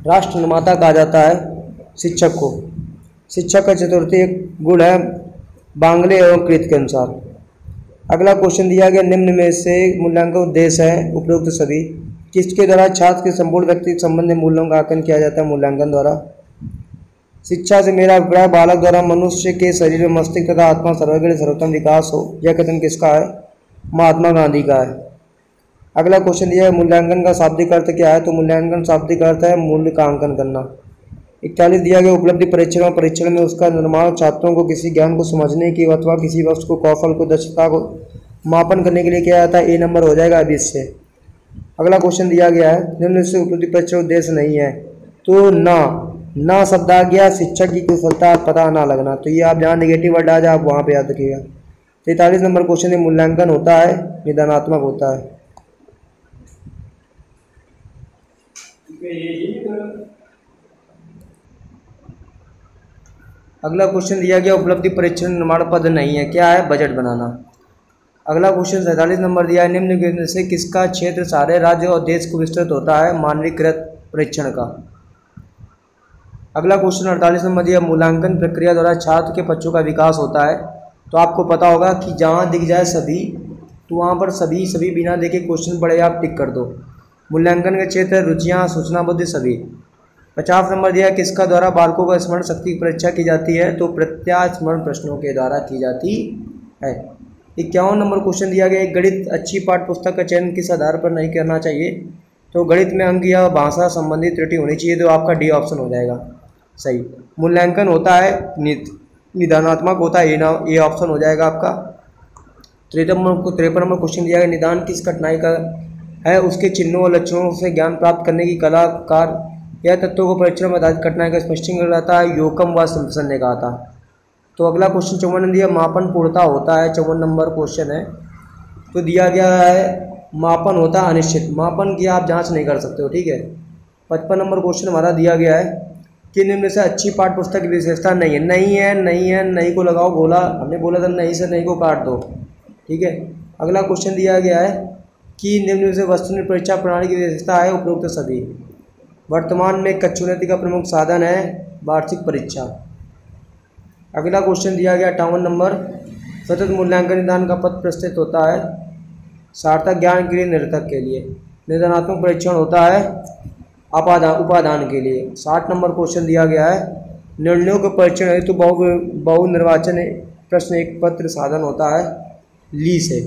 राष्ट्र निर्माता कहा जाता है शिक्षक को। शिक्षक का चतुर्थी गुण है बांग्ले एवं कृत के अनुसार। अगला क्वेश्चन दिया गया निम्न में से मूल्यांकन उद्देश्य है उपरोक्त सभी किसके द्वारा छात्र के संपूर्ण व्यक्तिगत संबंध मूल्यों का आकलन किया जाता है? मूल्यांकन द्वारा। शिक्षा से मेरा अभिप्राय बालक द्वारा मनुष्य के शरीर में मस्तिष्क तथा आत्मा सर्वगण सर्वोत्तम विकास हो, यह कथन किसका है? महात्मा गांधी का है। अगला क्वेश्चन दिया है मूल्यांकन का शाब्दिक अर्थ क्या है? तो मूल्यांकन शाब्दिक अर्थ है मूल्य का आंकन करना। 41 दिया गया उपलब्धि परीक्षण और परीक्षण में उसका निर्माण छात्रों को किसी ज्ञान को समझने की अथवा किसी वस्तु को कौशल को दक्षता को मापन करने के लिए किया जाता है। ए नंबर हो जाएगा अभी इससे। अगला क्वेश्चन दिया गया है निम्न से उपलब्धि परीक्षण उद्देश्य नहीं है तो ना शब्द आ गया शिक्षक की कुशलता पता ना लगना, तो ये आप जहाँ नेगेटिव वर्ड आ जाए आप वहाँ पे याद रखिएगा। 43 नंबर क्वेश्चन में मूल्यांकन होता है निदानात्मक होता है। अगला क्वेश्चन दिया गया उपलब्धि परीक्षण निर्माण पद नहीं है, क्या है? बजट बनाना। अगला क्वेश्चन 47 नंबर दिया है निम्न से किसका क्षेत्र सारे राज्य और देश को विस्तृत होता है? मानवीकृत परीक्षण का। अगला क्वेश्चन 48 नंबर दिया मूल्यांकन प्रक्रिया द्वारा छात्र के बच्चों का विकास होता है, तो आपको पता होगा कि जहाँ दिख जाए सभी तो वहाँ पर सभी बिना देखे क्वेश्चन पड़े आप टिक कर दो। मूल्यांकन के क्षेत्र रुचियाँ सूचना बुद्धि सभी। 50 नंबर दिया किसका द्वारा बालकों को स्मरण शक्ति की परीक्षा की जाती है? तो प्रत्यास्मरण प्रश्नों के द्वारा की जाती है। 51 नंबर क्वेश्चन दिया गया एक गणित अच्छी पाठ्य पुस्तक का चयन किस आधार पर नहीं करना चाहिए? तो गणित में अंक या भाषा संबंधी त्रुटि होनी चाहिए, तो आपका डी ऑप्शन हो जाएगा सही। मूल्यांकन होता है निदानात्मक होता है, ये ऑप्शन हो जाएगा आपका। 53 नंबर क्वेश्चन दिया गया निदान किस कठिनाई का है? उसके चिन्हों और लक्षणों से ज्ञान प्राप्त करने की कलाकार यह तत्वों को परीक्षण में आधारित कठिनाई का स्पष्टीकरण रहता है, योकम व सिम्पसन ने कहा था। तो अगला क्वेश्चन 54 दिया मापन पूर्णता होता है, 54 नंबर क्वेश्चन है। तो दिया गया है मापन होता है अनिश्चित, मापन की आप जांच नहीं कर सकते हो, ठीक है। 55 नंबर क्वेश्चन हमारा दिया गया है कि निम्न से अच्छी पाठ्य पुस्तक की विशेषता नहीं है। नहीं को लगाओ गोला, हमने बोला था नहीं से नहीं को काट दो, ठीक है। अगला क्वेश्चन दिया गया है कि निम्न से वस्तुनिष्ठ परीक्षा प्रणाली की विशेषता है उपरोक्त सभी। वर्तमान में कक्षोन्नति का प्रमुख साधन है वार्षिक परीक्षा। अगला क्वेश्चन दिया गया 58 नंबर सतत मूल्यांकन निदान का पद प्रस्तुत होता है सार्थक ज्ञान के लिए निरर्थक के लिए। निदानात्मक परीक्षण होता है उपादान के लिए। 60 नंबर क्वेश्चन दिया गया है निर्णयों के परीक्षण हेतु बहु निर्वाचन प्रश्न एक पत्र साधन होता है ली से।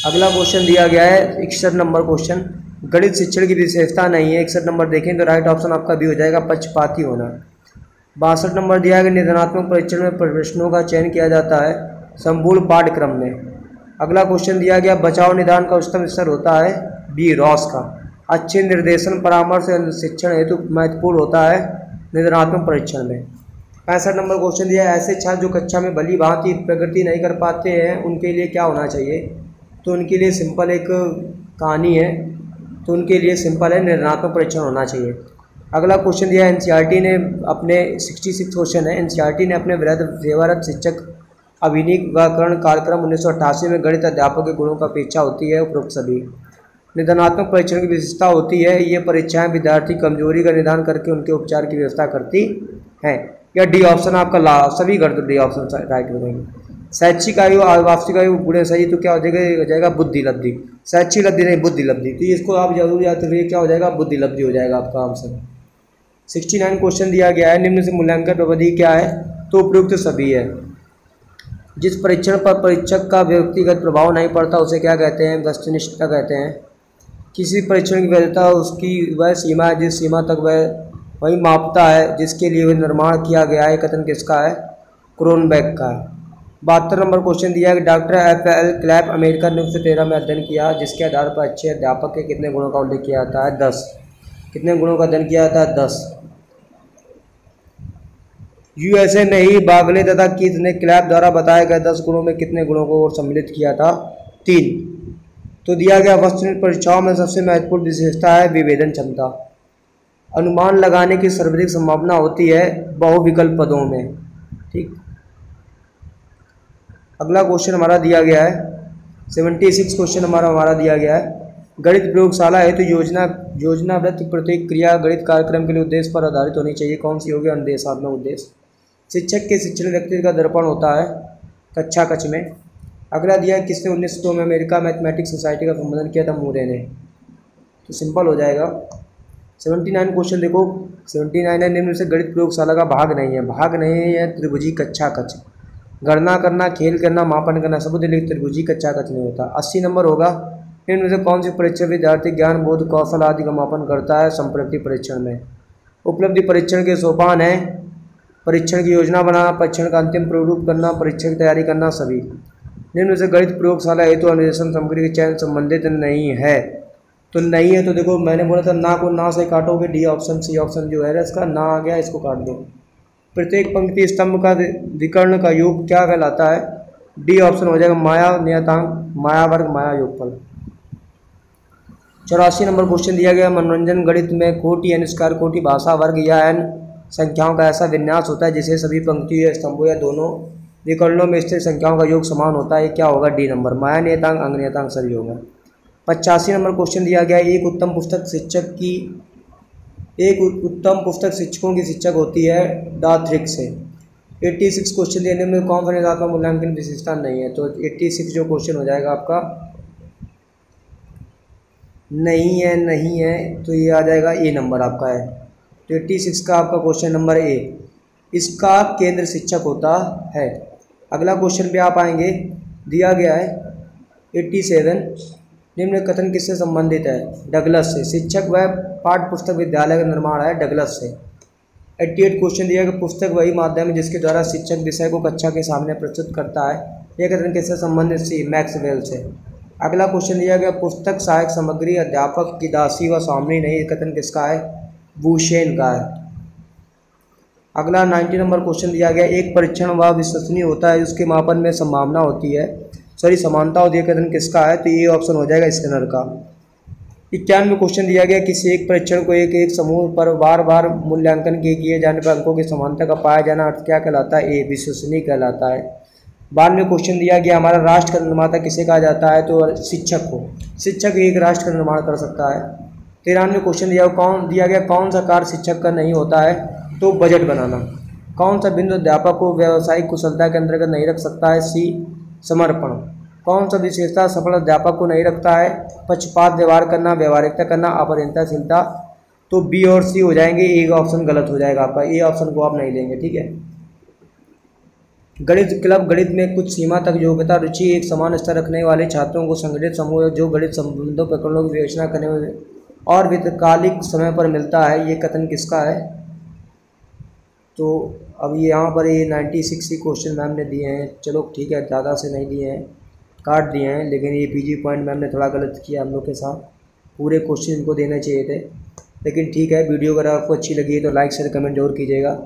अगला क्वेश्चन दिया गया है 61 नंबर क्वेश्चन गणित शिक्षण की विशेषता नहीं है। 61 नंबर देखें तो राइट ऑप्शन आपका भी हो जाएगा पक्षपाती होना। 62 नंबर दिया गया निदानात्मक परीक्षण में प्रश्नों का चयन किया जाता है संपूर्ण पाठ्यक्रम में। अगला क्वेश्चन दिया गया बचाव निदान का उच्चतम स्तर होता है बी रॉस का। अच्छे निर्देशन परामर्श शिक्षण हेतु महत्वपूर्ण होता है निदानात्मक परीक्षण में। 65 नंबर क्वेश्चन दिया ऐसे छात्र जो कक्षा में भली भांति प्रगति नहीं कर पाते हैं उनके लिए क्या होना चाहिए? तो उनके लिए सिंपल एक कहानी है, तो उनके लिए सिंपल है निर्णयात्मक परीक्षण होना चाहिए। अगला क्वेश्चन दिया एनसीईआरटी ने अपने 66 क्वेश्चन है एनसीईआरटी ने अपने वृहद सेवारत शिक्षक अभिनीकरण कार्यक्रम 1988 में गणित अध्यापक के गुणों का अपेक्षा होती है उपरोक्त सभी। निदानात्मक परीक्षण की विशेषता होती है, ये परीक्षाएं विद्यार्थी कमजोरी का निदान करके उनके उपचार की व्यवस्था करती हैं। या डी ऑप्शन आपका सभी कर दो, डी ऑप्शन राइट हो जाएंगे। शैक्षिक आयु वास्तविक आयु गुणे सही, तो क्या हो जाएगा बुद्धि लब्धि, शैक्षिक लब्धि नहीं बुद्धि लब्धि, तो इसको आप जरूर याद रखिए, क्या हो जाएगा बुद्धि लब्धि हो जाएगा आपका आंसर। 69 क्वेश्चन दिया गया है, निम्न से मूल्यांकन प्रविधि क्या है, तो उपयुक्त सभी है। जिस परीक्षण पर परीक्षक का व्यक्तिगत प्रभाव नहीं पड़ता उसे क्या कहते हैं, वस्तुनिष्ठता कहते हैं। किसी परीक्षण की वैधता उसकी वह सीमा है जिस सीमा तक वह वही मापता है जिसके लिए वह निर्माण किया गया है, कथन किसका है, क्रोनबेक का है। 72 नंबर क्वेश्चन दिया है कि डॉक्टर F.L. क्लैप अमेरिका ने 1913 में अध्ययन किया जिसके आधार पर अच्छे अध्यापक के कितने गुणों का उल्लेख किया जाता है, 10। कितने गुणों का अध्ययन किया जाता है, 10। USA में ही बागले तथा कीथ ने क्लैप द्वारा बताए गए 10 गुणों में कितने गुणों को और सम्मिलित किया था, 3। तो दिया गया वस्तुनिष्ठ परीक्षाओं में सबसे महत्वपूर्ण विशेषता है विभेदन क्षमता। अनुमान लगाने की सर्वाधिक संभावना होती है बहुविकल्प पदों में, ठीक। अगला क्वेश्चन हमारा दिया गया है 76 क्वेश्चन हमारा दिया गया है, गणित प्रयोगशाला है तो योजनाबद्ध प्रत्येक क्रिया गणित कार्यक्रम के लिए उद्देश्य पर आधारित होनी चाहिए, कौन सी होगी, अनुदेशात्मक उद्देश्य। शिक्षक के शिक्षण व्यक्ति का दर्पण होता है कक्षा कक्ष में। अगला दिया है किसने 1902 में अमेरिका मैथमेटिक्स सोसाइटी का संबोधन किया था, मूरे ने, तो सिंपल हो जाएगा। 79 क्वेश्चन देखो, 79 है, निम्न से गणित प्रयोगशाला का भाग नहीं है त्रिभुजी कक्षा कक्ष, गणना करना, खेल करना, मापन करना, सब लिख त्रिभुजी कक्षा कक्ष नहीं होता। 80 नंबर होगा, निम्न से कौन सी परीक्षण विद्यार्थी ज्ञान बोध कौशल आदि का मापन करता है, संप्रति परीक्षण में। उपलब्धि परीक्षण के सोपान है, परीक्षण की योजना बनाना, परीक्षण का अंतिम प्रारूप करना, परीक्षण की तैयारी करना, सभी। निम्न से गणित प्रयोगशाला हेतु अनुदेशन सामग्री के चयन संबंधित नहीं है, तो नहीं है, तो देखो मैंने बोला था ना को ना से काटोगे, डी ऑप्शन सी ऑप्शन जो है इसका ना आ गया, इसको काट दो। प्रत्येक पंक्ति स्तंभ का विकर्ण का योग क्या कहलाता है, डी ऑप्शन हो जाएगा माया नियतांक, माया वर्ग, माया योगफल। 84 नंबर क्वेश्चन दिया गया, मनोरंजन गणित में कोटि n स्क्वायर कोटि भाषा वर्ग या n संख्याओं का ऐसा विन्यास होता है जिसे सभी पंक्तियों या स्तंभों या दोनों विकर्णों में स्थित संख्याओं का योग समान होता है, ये क्या होगा, डी नंबर, माया नियतांक अंग नियतांक सभी होगा। 85 नंबर क्वेश्चन दिया गया, एक उत्तम पुस्तक शिक्षकों की शिक्षक होती है दात्रिक से। 86 क्वेश्चन दिया, निम्न में कौन सा निदात्मक मूल्यांकन विशेषता नहीं है, तो 86 जो क्वेश्चन हो जाएगा आपका नहीं है, तो ये आ जाएगा ए नंबर आपका है, तो 86 का आपका क्वेश्चन नंबर ए, इसका केंद्र शिक्षक होता है। अगला क्वेश्चन पे आप आएंगे, दिया गया है 87, निम्न कथन किससे संबंधित है, डगलस से, शिक्षक वह पाठ्य पुस्तक विद्यालय का निर्माण है डगलस से। 88 क्वेश्चन दिया कि पुस्तक वही माध्यम है जिसके द्वारा शिक्षक विषय को कक्षा के सामने प्रस्तुत करता है, यह कथन किससे संबंधित, सी मैक्सवेल से। अगला क्वेश्चन दिया गया, पुस्तक सहायक सामग्री अध्यापक की दासी व स्वामी नहीं, कथन किसका है, बुशेन का है। अगला 90 नंबर क्वेश्चन दिया गया, एक परीक्षण वह विश्वसनीय होता है उसके मापन में संभावना होती है, समानता होती है, कथन किसका है, तो ये ऑप्शन हो जाएगा स्किनर का। 91 क्वेश्चन दिया गया, किसी एक परीक्षण को एक समूह पर बार बार मूल्यांकन किए जाने पर अंकों की समानता का पाया जाना अर्थ क्या कहलाता है, ए विश्वसनीय कहलाता है। 92 क्वेश्चन दिया गया, हमारा राष्ट्र का निर्माता किसे कहा जाता है, तो शिक्षक को, शिक्षक एक राष्ट्र का निर्माण कर सकता है। 93 क्वेश्चन दिया गया, कौन सा कार्य शिक्षक का नहीं होता है, तो बजट बनाना। कौन सा बिंदु अध्यापक को व्यावसायिक कुशलता के अंतर्गत नहीं रख सकता है, सी समर्पण। कौन सा विशेषता सफल अध्यापक को नहीं रखता है, पक्षपात व्यवहार करना, व्यवहारिकता करना, अपरिणताशीलता, तो बी और सी हो जाएंगे, ए ऑप्शन गलत हो जाएगा आपका, ए ऑप्शन को आप नहीं लेंगे, ठीक है। गणित क्लब गणित में कुछ सीमा तक योग्यता रुचि एक समान स्तर रखने वाले छात्रों को संगठित समूह जो गणित संबंधों प्रकरणों की विवेचना करने में और वितकालिक समय पर मिलता है, ये कथन किसका है, तो अब ये यहाँ पर ये 96 ही क्वेश्चन मैम ने दिए हैं, चलो ठीक है, ज़्यादा से नहीं दिए हैं, काट दिए हैं, लेकिन ये पीजी पॉइंट मैम ने थोड़ा गलत किया हम लोग के साथ, पूरे क्वेश्चन इनको देने चाहिए थे, लेकिन ठीक है। वीडियो अगर आपको अच्छी लगी है तो लाइक शेयर कमेंट जरूर कीजिएगा,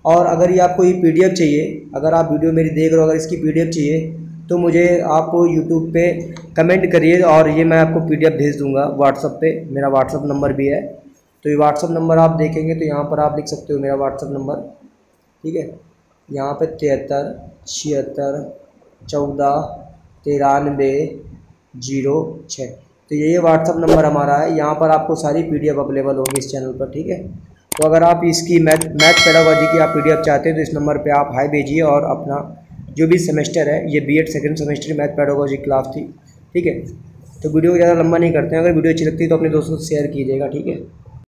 और अगर ये आपको ये PDF चाहिए, अगर आप वीडियो मेरी देख रहे हो, अगर इसकी PDF चाहिए तो मुझे आप यूट्यूब पे कमेंट करिए और ये मैं आपको PDF भेज दूँगा व्हाट्सअप पे, मेरा व्हाट्सअप नंबर भी है, तो ये व्हाट्सअप नंबर आप देखेंगे तो यहाँ पर आप लिख सकते हो मेरा व्हाट्सअप नंबर, ठीक है। यहाँ पे 73 76 14 93 06, तो ये व्हाट्सअप नंबर हमारा है, यहाँ पर आपको सारी PDF अवेलेबल होगी इस चैनल पर, ठीक है। तो अगर आप इसकी मैथ पेडागोजी की आप PDF चाहते हैं तो इस नंबर पे आप हाई भेजिए और अपना जो भी सेमेस्टर है, ये B.Ed second semester math pedagogy class थी, ठीक है। तो वीडियो को ज़्यादा लंबा नहीं करते हैं, अगर वीडियो अच्छी लगती है तो अपने दोस्तों से शेयर कीजिएगा, ठीक है।